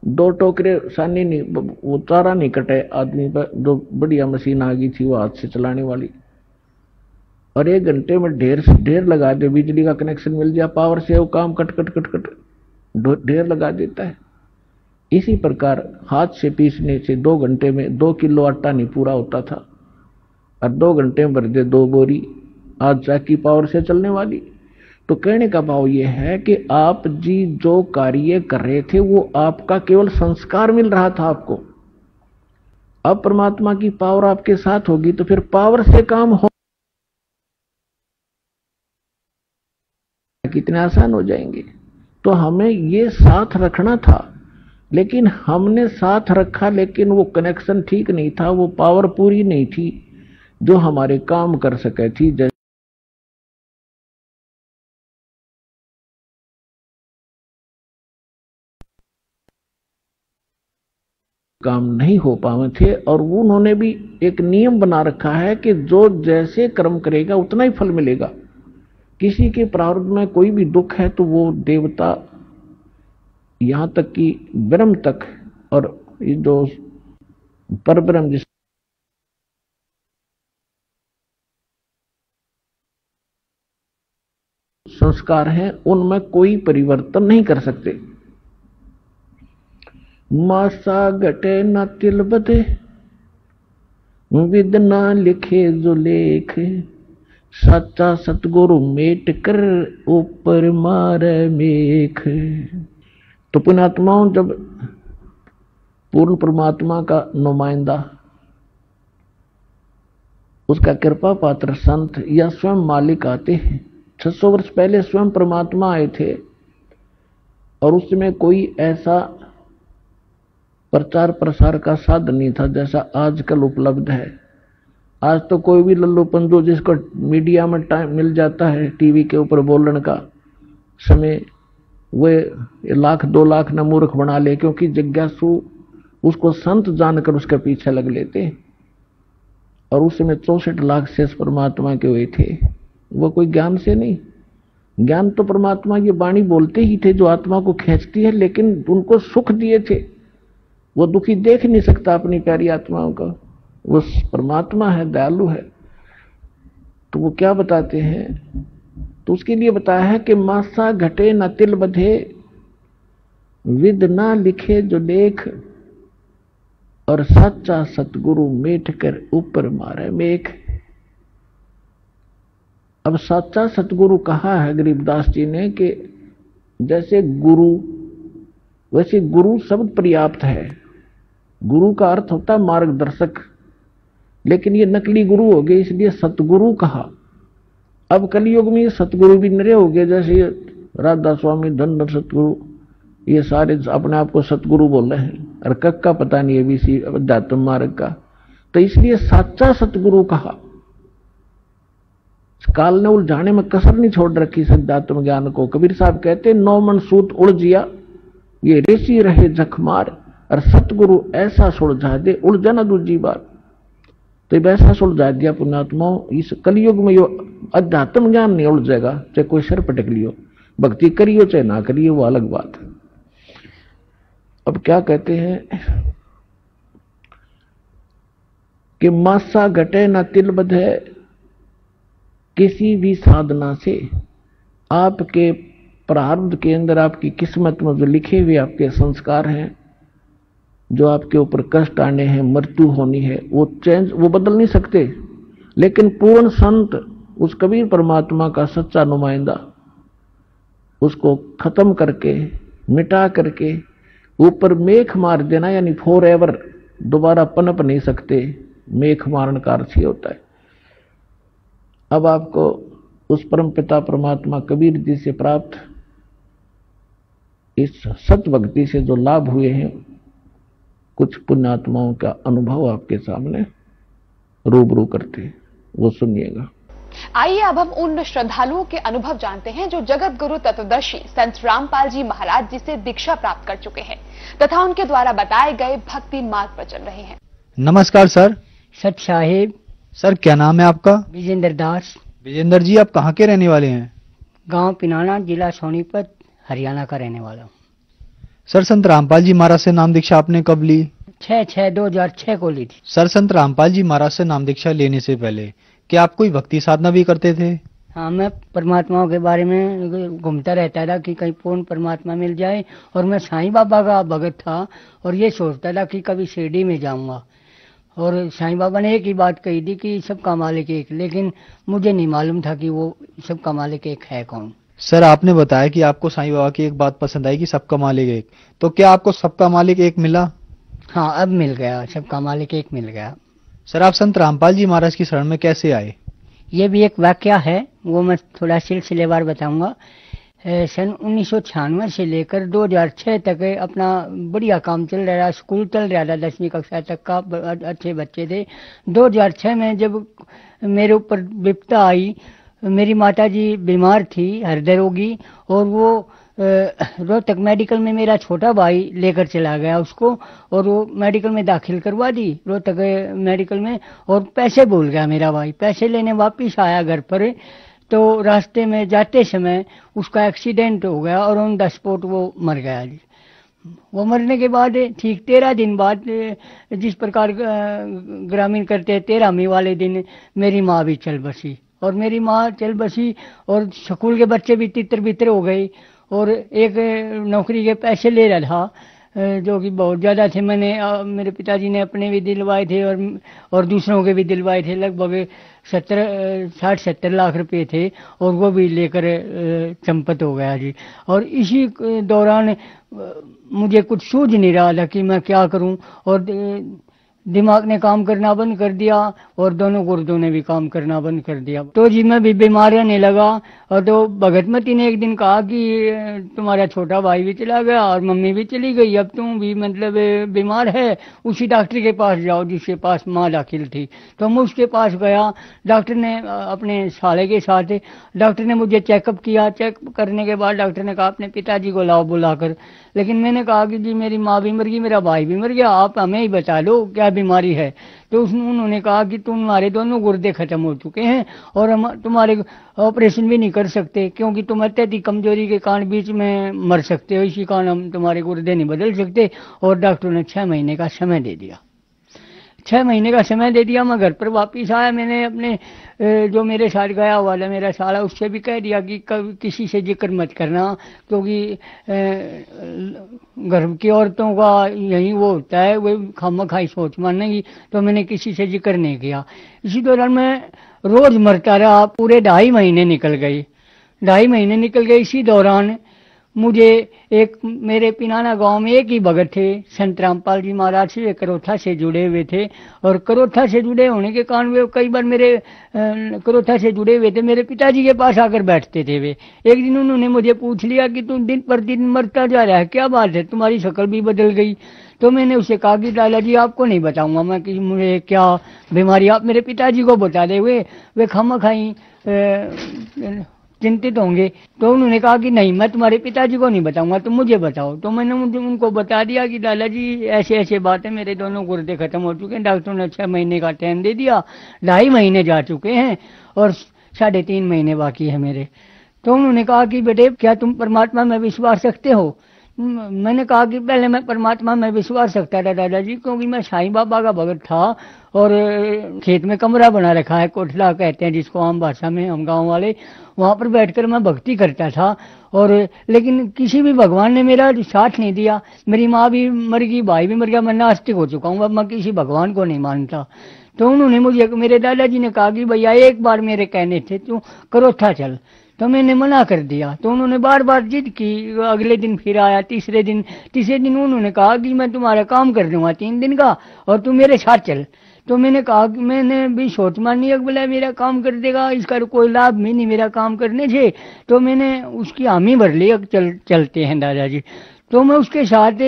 2 टोकरे सानी नहीं, वो चारा नहीं कटे आदमी पर, जो बढ़िया मशीन आ गई थी वो हाथ से चलाने वाली, और 1 घंटे में ढेर लगा दे, बिजली का कनेक्शन मिल जाए, पावर से वो काम कट कट कट कट ढेर लगा देता है। इसी प्रकार हाथ से पीसने से 2 घंटे में 2 किलो आटा नहीं पूरा होता था, और 2 घंटे में भर दे 2 बोरी, आज चाकी पावर से चलने वाली। तो कहने का भाव यह है कि आप जी जो कार्य कर रहे थे वो आपका केवल संस्कार मिल रहा था आपको। अब परमात्मा की पावर आपके साथ होगी तो फिर पावर से काम हो कितने आसान हो जाएंगे। तो हमें ये साथ रखना था, लेकिन हमने साथ रखा, लेकिन वो कनेक्शन ठीक नहीं था, वो पावर पूरी नहीं थी जो हमारे काम कर सके थी। जैसे काम नहीं हो पाए थे, और उन्होंने भी एक नियम बना रखा है कि जो जैसे कर्म करेगा उतना ही फल मिलेगा। किसी के प्रारब्ध में कोई भी दुख है तो वो देवता, यहां तक कि ब्रह्म तक, और जो परब्रह्म जिस संस्कार हैं उनमें कोई परिवर्तन नहीं कर सकते। मासा घटे न तिल बधे, विद ना लिखे जो लेख, सच्चा सतगुरु मेट कर ऊपर मारे मेख। तो पुण्यात्माओं, जब पूर्ण परमात्मा का नुमाइंदा, उसका कृपा पात्र संत या स्वयं मालिक आते हैं, 600 वर्ष पहले स्वयं परमात्मा आए थे, और उसमें कोई ऐसा प्रचार प्रसार का साधन नहीं था जैसा आजकल उपलब्ध है। आज तो कोई भी लल्लू पंदू जिसको मीडिया में टाइम मिल जाता है टीवी के ऊपर बोलने का समय, वे 1,00,000-2,00,000 न मूर्ख बना ले, क्योंकि जिज्ञासु उसको संत जानकर उसके पीछे लग लेते। और उस समय 64 लाख शेष परमात्मा के हुए थे, वो कोई ज्ञान से नहीं। ज्ञान तो परमात्मा की वाणी बोलते ही थे जो आत्मा को खींचती है, लेकिन उनको सुख दिए थे। वो दुखी देख नहीं सकता अपनी प्यारी आत्माओं का, वो परमात्मा है, दयालु है। तो वो क्या बताते हैं, तो उसके लिए बताया है कि मासा घटे न तिल बधे, विद ना लिखे जो लेख, और सच्चा सतगुरु मेट कर ऊपर मारे मेघ। अब सच्चा सतगुरु कहा है गरीबदास जी ने कि जैसे गुरु, वैसे गुरु शब्द पर्याप्त है। गुरु का अर्थ होता है मार्गदर्शक, लेकिन ये नकली गुरु हो गए, इसलिए सतगुरु कहा। अब कलयुग में सतगुरु भी नरे हो गए, जैसे राधा स्वामी, धन सतगुरु, ये सारे अपने आप को सतगुरु बोल रहे हैं, और कक्का पता नहीं एबीसी अध्यात्म मार्ग का। तो इसलिए सच्चा सतगुरु कहा। काल ने उलझाने में कसर नहीं छोड़ रखी अध्यात्म ज्ञान को। कबीर साहब कहते 9 मन सूत उलझिया, ये ऋषि रहे जखमार, और सतगुरु ऐसा सुलझा दे उलझना दूजी बार। तो वैसा सुलझा दिया पुण्यात्माओं। इस कलयुग में यो अध्यात्म ज्ञान नहीं उलझेगा, चाहे कोई सर पटक लियो, भक्ति करियो चाहे ना करियो, वो अलग बात है। अब क्या कहते हैं कि मासा घटे न तिल बधे, किसी भी साधना से आपके प्रारब्ध के अंदर, आपकी किस्मत में जो लिखे हुए आपके संस्कार हैं, जो आपके ऊपर कष्ट आने हैं, मृत्यु होनी है, वो बदल नहीं सकते। लेकिन पूर्ण संत, उस कबीर परमात्मा का सच्चा नुमाइंदा, उसको खत्म करके, मिटा करके ऊपर मेख मार देना, यानी फॉर एवर दोबारा पनप नहीं सकते। मेख मारन का अर्थ ही होता है। अब आपको उस परम पिता परमात्मा कबीर जी से प्राप्त इस सत भक्ति से जो लाभ हुए हैं, कुछ पुण्यात्माओं का अनुभव आपके सामने रूबरू करते हैं, वो सुनिएगा। आइए अब हम उन श्रद्धालुओं के अनुभव जानते हैं जो जगत गुरु तत्वदर्शी संत रामपाल जी महाराज जी से दीक्षा प्राप्त कर चुके हैं तथा उनके द्वारा बताए गए भक्ति मार्ग पर चल रहे हैं। नमस्कार सर। सत साहिब। सर क्या नाम है आपका? विजेंद्र दास। विजेंद्र जी, आप कहाँ के रहने वाले हैं? गांव पिनाना, जिला सोनीपत, हरियाणा का रहने वाला हूँ। सर संत रामपाल जी महाराज से नाम दीक्षा आपने कब ली? 6/6/2006 को ली थी। सर संत रामपाल जी महाराज से नाम दीक्षा लेने से पहले क्या आप कोई भक्ति साधना भी करते थे? हाँ, मैं परमात्माओं के बारे में घूमता रहता था कि कहीं पूर्ण परमात्मा मिल जाए, और मैं साईं बाबा का भगत था और ये सोचता था कि कभी शिरडी में जाऊंगा। और साईं बाबा ने एक ही बात कही थी कि सबका मालिक एक, लेकिन मुझे नहीं मालूम था कि वो सबका मालिक एक है कौन। सर आपने बताया कि आपको साईं बाबा की एक बात पसंद आई कि सबका मालिक एक, तो क्या आपको सबका मालिक एक मिला? हाँ, अब मिल गया, सबका मालिक एक मिल गया। सर आप संत रामपाल जी महाराज की शरण में कैसे आए? ये भी एक वाकया है, वो मैं थोड़ा सिलसिलेवार बताऊंगा। सन 1996 से लेकर 2006 तक अपना बढ़िया काम चल रहा, स्कूल चल रहा था, 10वीं कक्षा तक का, अच्छे बच्चे थे। 2006 में जब मेरे ऊपर विपदा आई, मेरी माताजी बीमार थी, हृदय रोगी, और वो रोहतक मेडिकल में मेरा छोटा भाई लेकर चला गया उसको, और वो मेडिकल में दाखिल करवा दी रोहतक मेडिकल में, और पैसे भूल गया मेरा भाई। पैसे लेने वापिस आया घर पर, तो रास्ते में जाते समय उसका एक्सीडेंट हो गया और ऑन द स्पॉट वो मर गया जी। वो मरने के बाद ठीक 13 दिन बाद, जिस प्रकार ग्रामीण करते हैं, 13वीं वाले दिन मेरी माँ भी चल बसी, और मेरी माँ चल बसी, और स्कूल के बच्चे भी तितर बितर हो गए, और एक नौकरी के पैसे ले रहा था जो कि बहुत ज़्यादा थे। मेरे पिताजी ने अपने भी दिलवाए थे और दूसरों के भी दिलवाए थे, लगभग 60-70 लाख रुपए थे, और वो भी लेकर चंपत हो गया जी। और इसी दौरान मुझे कुछ सूझ नहीं रहा था कि मैं क्या करूं, और दिमाग ने काम करना बंद कर दिया और दोनों गुर्दों ने भी काम करना बंद कर दिया। तो जी मैं भी बीमार रहने लगा। और तो भगतमती ने एक दिन कहा कि तुम्हारा छोटा भाई भी चला गया और मम्मी भी चली गई, अब तुम भी मतलब बीमार है, उसी डॉक्टर के पास जाओ जिसके पास माँ दाखिल थी। तो मैं उसके पास गया। डॉक्टर ने अपने साले के साथ, डॉक्टर ने मुझे चेकअप किया। चेकअप करने के बाद डॉक्टर ने कहा अपने पिताजी को लाओ बुलाकर। लेकिन मैंने कहा कि जी मेरी माँ भी मर गई, मेरा भाई भी मर गया, आप हमें ही बता दो क्या बीमारी है। तो उन्होंने कहा कि तुम्हारे दोनों गुर्दे खत्म हो चुके हैं और हम तुम्हारे ऑपरेशन भी नहीं कर सकते, क्योंकि तुम अत्यधिक कमजोरी के कारण बीच में मर सकते हो, इसी कारण हम तुम्हारे गुर्दे नहीं बदल सकते। और डॉक्टर ने 6 महीने का समय दे दिया। 6 महीने का समय दे दिया। मैं घर पर वापिस आया। मैंने अपने जो मेरे साथ गया हुआ था मेरा साला, उससे भी कह दिया कि किसी से जिक्र मत करना, क्योंकि घर की औरतों का यही वो होता है, वो खामखाई सोच मानेगी। तो मैंने किसी से जिक्र नहीं किया। इसी दौरान मैं रोज मरता रहा। पूरे 2.5 महीने निकल गए। 2.5 महीने निकल गए। इसी दौरान मुझे एक मेरे पिनाना गांव में एक ही भगत थे, संत रामपाल जी महाराज से, वे करोथा से जुड़े हुए थे। और करोथा से जुड़े होने के कारण वे कई बार मेरे करोथा से जुड़े हुए थे, मेरे पिताजी के पास आकर बैठते थे। वे एक दिन उन्होंने मुझे पूछ लिया कि तुम दिन पर दिन मरता जा रहा है, क्या बात है, तुम्हारी शक्ल भी बदल गई। तो मैंने उसे कहा कि लाला जी आपको नहीं बताऊंगा मैं कि मुझे क्या बीमारी, आप मेरे पिताजी को बता दे, वे खामखाई चिंतित होंगे। तो उन्होंने कहा कि नहीं, मैं तुम्हारे पिताजी को नहीं बताऊंगा, तुम मुझे बताओ। तो मैंने उनको बता दिया कि लाला जी ऐसे ऐसे बात है, मेरे दोनों गुर्दे खत्म हो चुके हैं, डॉक्टर ने 6 महीने का टाइम दे दिया, 2.5 महीने जा चुके हैं और 3.5 महीने बाकी है मेरे। तो उन्होंने कहा कि बेटे क्या तुम परमात्मा में विश्वास रखते हो। मैंने कहा कि पहले मैं परमात्मा में विश्वास रखता था दादाजी, क्योंकि मैं साईं बाबा का भगत था और खेत में कमरा बना रखा है, कोठला कहते हैं जिसको आम भाषा में हम गांव वाले, वहां पर बैठकर मैं भक्ति करता था। और लेकिन किसी भी भगवान ने मेरा साथ नहीं दिया। मेरी माँ भी मर गई, भाई भी मर गया, मैं नास्तिक हो चुका हूँ, अब मैं किसी भगवान को नहीं मानता। तो उन्होंने मुझे, मेरे दादाजी ने कहा कि भैया एक बार मेरे कहने थे तू करोथा चल। तो मैंने मना कर दिया। तो उन्होंने बार बार जिद की। अगले दिन फिर आया, तीसरे दिन उन्होंने कहा कि मैं तुम्हारा काम कर दूंगा 3 दिन का और तू मेरे साथ चल। तो मैंने कहा कि मैंने भी सोच मानी है, बोला मेरा काम कर देगा, इसका कोई लाभ भी नहीं मेरा काम करने से। तो मैंने उसकी हामी भर ली, अब चलते हैं दादाजी। तो मैं उसके साथ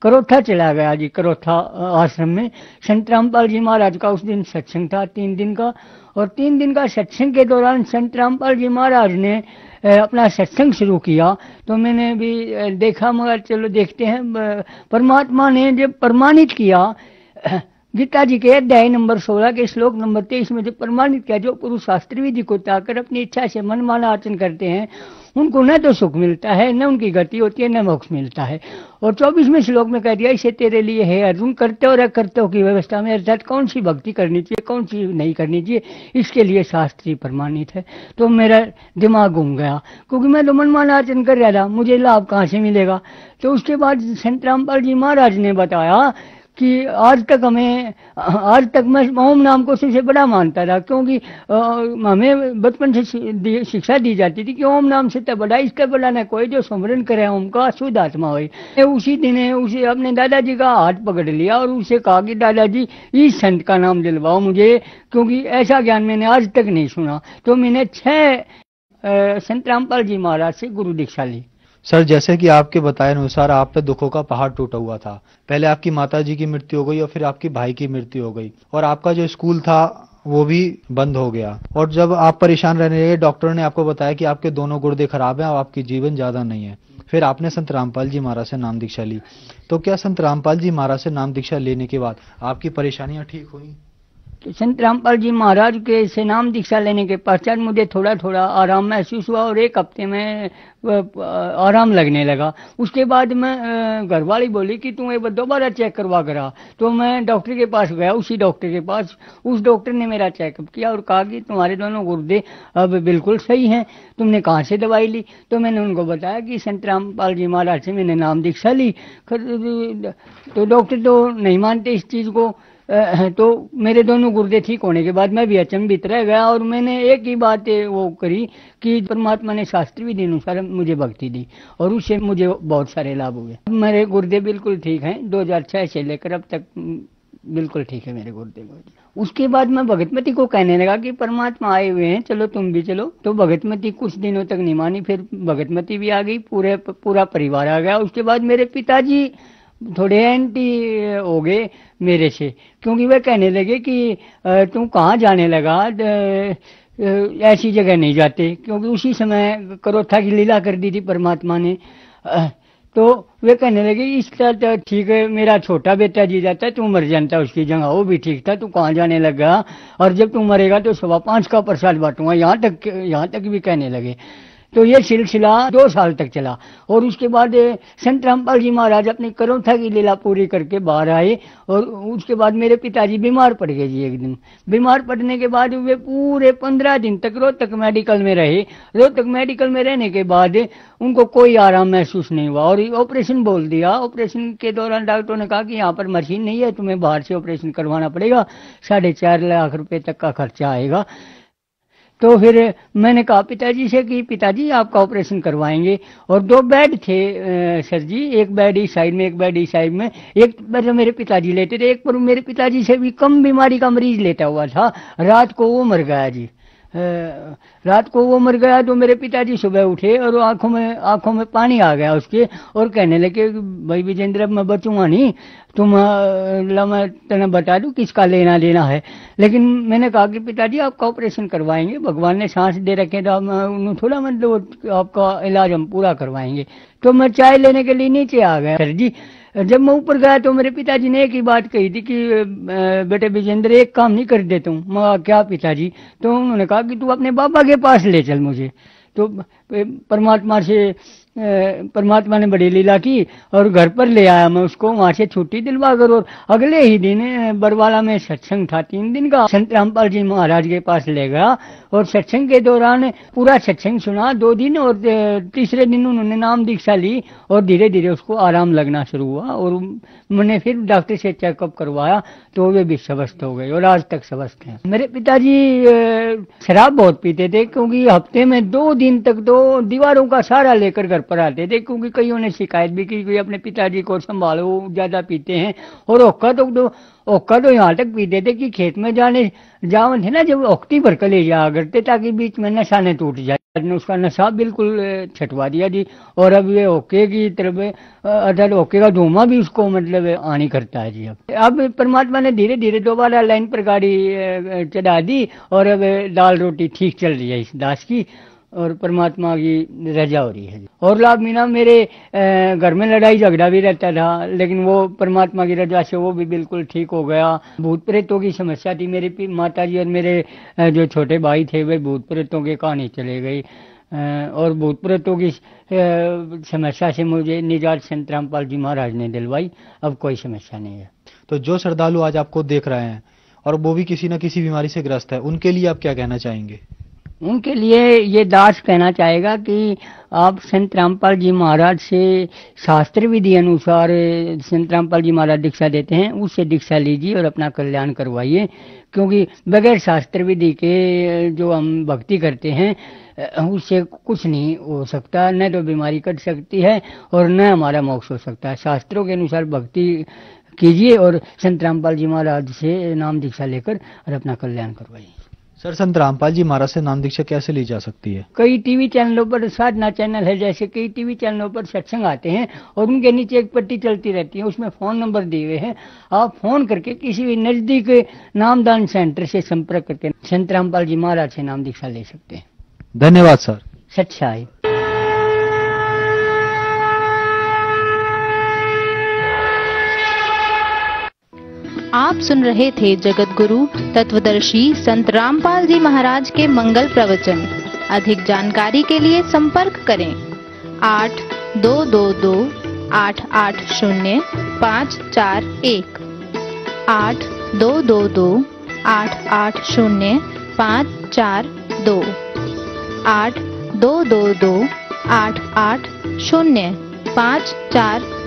करोथा चला गया जी। करोथा आश्रम में संत रामपाल जी महाराज का उस दिन सत्संग था 3 दिन का। और 3 दिन का सत्संग के दौरान संत रामपाल जी महाराज ने अपना सत्संग शुरू किया। तो मैंने भी देखा, मगर चलो देखते हैं। परमात्मा ने जब प्रमाणित किया, गीता जी के अध्याय नंबर 16 के श्लोक नंबर 23 में जब प्रमाणित किया, जो पुरुष शास्त्र विधि को त्यागकर अपनी इच्छा से मनमाना आचरण करते हैं उनको न तो सुख मिलता है, न उनकी गति होती है, न मोक्ष मिलता है। और 24वें श्लोक में कह दिया, इसे तेरे लिए है अर्जुन, करते और अकर्तव्य की व्यवस्था में, अर्थात कौन सी भक्ति करनी चाहिए कौन सी नहीं करनी चाहिए, इसके लिए शास्त्रीय प्रमाणित है। तो मेरा दिमाग घूम गया, क्योंकि मैं तो मनमाना आचरण कर रहा था, मुझे लाभ कहाँ से मिलेगा। तो उसके बाद संत रामपाल जी महाराज ने बताया कि आज तक मैं ओम नाम को सबसे बड़ा मानता था, क्योंकि हमें बचपन से शिक्षा दी जाती थी कि ओम नाम से तो बड़ा, इसका बड़ा न कोई जो सुमरन करे ओम का शुद्ध आत्मा हो। उसी दिन उसे अपने दादाजी का हाथ पकड़ लिया और उसे कहा कि दादाजी इस संत का नाम दिलवाओ मुझे, क्योंकि ऐसा ज्ञान मैंने आज तक नहीं सुना। तो मैंने 6 संत रामपाल जी महाराज से गुरु दीक्षा ली। सर, जैसे कि आपके बताए अनुसार आप पे दुखों का पहाड़ टूटा हुआ था। पहले आपकी माताजी की मृत्यु हो गई और फिर आपकी भाई की मृत्यु हो गई, और आपका जो स्कूल था वो भी बंद हो गया। और जब आप परेशान रहने लगे, डॉक्टर ने आपको बताया कि आपके दोनों गुर्दे खराब हैं और आपकी जीवन ज्यादा नहीं है। फिर आपने संत रामपाल जी महाराज से नाम दीक्षा ली। तो क्या संत रामपाल जी महाराज से नाम दीक्षा लेने के बाद आपकी परेशानियां ठीक हुई? तो संत रामपाल जी महाराज के से नाम दीक्षा लेने के पश्चात मुझे थोड़ा थोड़ा आराम महसूस हुआ और 1 हफ्ते में आराम लगने लगा। उसके बाद मैं घरवाली बोली कि तू एक बार दोबारा चेक करवा करा। तो मैं डॉक्टर के पास गया, उसी डॉक्टर के पास। उस डॉक्टर ने मेरा चेकअप किया और कहा कि तुम्हारे दोनों गुर्दे अब बिल्कुल सही हैं, तुमने कहाँ से दवाई ली। तो मैंने उनको बताया कि संत रामपाल जी महाराज से मैंने नाम दीक्षा ली। तो डॉक्टर तो नहीं मानते इस चीज़ को। तो मेरे दोनों गुर्दे ठीक होने के बाद मैं भी अचंभित रह गया और मैंने एक ही बात वो करी कि परमात्मा ने शास्त्रीय विधि अनुसार मुझे भक्ति दी और उससे मुझे बहुत सारे लाभ हुए। मेरे गुर्दे बिल्कुल ठीक हैं। 2006 से लेकर अब तक बिल्कुल ठीक है मेरे गुरुदेव। उसके बाद मैं भगतमती को कहने लगा कि परमात्मा आए हुए हैं, चलो तुम भी चलो। तो भगतमती कुछ दिनों तक नहीं मानी, फिर भगतमती भी आ गई, पूरा परिवार आ गया। उसके बाद मेरे पिताजी थोड़े एंटी हो गए मेरे से, क्योंकि वे कहने लगे कि तुम कहाँ जाने लगा, ऐसी जगह नहीं जाते, क्योंकि उसी समय करोथा की लीला कर दी थी परमात्मा ने। तो वे कहने लगे इसका तो ठीक है, मेरा छोटा बेटा जी जाता है, तू मर जानता उसकी जगह, वो भी ठीक था, तू कहाँ जाने लगा, और जब तू मरेगा तो 5.25 का प्रसाद बांटूंगा, यहाँ तक भी कहने लगे। तो ये सिलसिला 2 साल तक चला। और उसके बाद संत रामपाल जी महाराज अपनी करोथा की लीला पूरी करके बाहर आए, और उसके बाद मेरे पिताजी बीमार पड़ गए जी। एक दिन बीमार पड़ने के बाद वे पूरे 15 दिन तक रोहतक मेडिकल में रहे। रोहतक मेडिकल में रहने के बाद उनको कोई आराम महसूस नहीं हुआ, और ऑपरेशन बोल दिया। ऑपरेशन के दौरान डॉक्टरों ने कहा कि यहाँ पर मशीन नहीं है, तुम्हें बाहर से ऑपरेशन करवाना पड़ेगा, 4.5 लाख रुपए तक का खर्चा आएगा। तो फिर मैंने कहा पिताजी से कि पिताजी आपका ऑपरेशन करवाएंगे। और 2 बेड थे सर जी, एक बेड इस साइड में, एक बेड इस साइड में। एक पर मेरे पिताजी लेते थे, एक पर मेरे पिताजी से भी कम बीमारी का मरीज लेता हुआ था। रात को वो मर गया जी। रात को वो मर गया तो मेरे पिताजी सुबह उठे और आंखों में पानी आ गया उसके, और कहने लगे भाई विजेंद्र अब मैं बचूंगा नहीं, तुम मैं तुम्हें बता दूं किसका लेना देना है। लेकिन मैंने कहा कि पिताजी आपका ऑपरेशन करवाएंगे, भगवान ने सांस दे रखे तो हम थोड़ा मतलब आपका इलाज हम पूरा करवाएंगे। तो मैं चाय लेने के लिए नीचे आ गया सर जी। जब मैं ऊपर गया तो मेरे पिताजी ने एक ही बात कही थी कि बेटे विजेंद्र एक काम नहीं कर देता हूँ। मैं क्या पिताजी? तो उन्होंने कहा कि तू अपने बाबा के पास ले चल मुझे। तो परमात्मा ने बड़ी लीला की और घर पर ले आया मैं उसको, वहां से छुट्टी दिलवा कर। और अगले ही दिन बरवाला में सत्संग था 3 दिन का, संत रामपाल जी महाराज के पास ले गया और सत्संग के दौरान पूरा सत्संग सुना 2 दिन। और तीसरे दिन उन्होंने नाम दीक्षा ली और धीरे धीरे उसको आराम लगना शुरू हुआ। और मैंने फिर डॉक्टर से चेकअप करवाया तो वे भी स्वस्थ हो गए और आज तक स्वस्थ हैं। मेरे पिताजी शराब बहुत पीते थे, क्योंकि हफ्ते में 2 दिन तक तो दीवारों का सहारा लेकर घर पर आते थे, क्योंकि कईयों ने शिकायत भी की कि अपने पिताजी को संभालो, ज्यादा पीते हैं। और ओक्का तो यहाँ तक पीते थे कि खेत में जावन थे ना, जब ओक्ती भर कर ले जाया करते ताकि बीच में नशा न टूट जाए। उसका नशा बिल्कुल छटवा दिया जी। और अब ये ओके की तरफ अदर ओके का धुआं भी उसको मतलब आनी करता है जी। अब परमात्मा ने धीरे धीरे दोबारा लाइन पर गाड़ी चढ़ा दी और अब दाल रोटी ठीक चल रही है इस दास की, और परमात्मा की रजा हो रही है। और लाभ मीना मेरे घर में लड़ाई झगड़ा भी रहता था, लेकिन वो परमात्मा की रजा से वो भी बिल्कुल ठीक हो गया। भूत प्रेतों की समस्या थी, मेरी माताजी और मेरे जो छोटे भाई थे वे भूत प्रेतों के कहानी चले गई। और भूत प्रेतों की समस्या से मुझे निजात संत रामपाल जी महाराज ने दिलवाई। अब कोई समस्या नहीं है। तो जो श्रद्धालु आज आपको देख रहे हैं और वो भी किसी न किसी बीमारी से ग्रस्त है, उनके लिए आप क्या कहना चाहेंगे? उनके लिए ये दास कहना चाहेगा कि आप संत रामपाल जी महाराज से शास्त्र विधि अनुसार संत रामपाल जी महाराज दीक्षा देते हैं, उससे दीक्षा लीजिए और अपना कल्याण करवाइए। क्योंकि बगैर शास्त्र विधि के जो हम भक्ति करते हैं उससे कुछ नहीं हो सकता, न तो बीमारी कट सकती है और न हमारा मोक्ष हो सकता है। शास्त्रों के अनुसार भक्ति कीजिए और संत रामपाल जी महाराज से नाम दीक्षा लेकर और अपना कल्याण करवाइए। सर, संत रामपाल जी महाराज से नाम दीक्षा कैसे ली जा सकती है? कई टीवी चैनलों पर, साधना चैनल है जैसे, कई टीवी चैनलों पर सत्संग आते हैं और उनके नीचे एक पट्टी चलती रहती है, उसमें फोन नंबर दिए हुए हैं। आप फोन करके किसी भी नजदीक नामदान सेंटर से संपर्क करके संत रामपाल जी महाराज से नाम दीक्षा ले सकते हैं। धन्यवाद सर। सच्चाई। आप सुन रहे थे जगत गुरु तत्वदर्शी संत रामपाल जी महाराज के मंगल प्रवचन। अधिक जानकारी के लिए संपर्क करें 8222-880-541 8222-880-542 8222-880-542।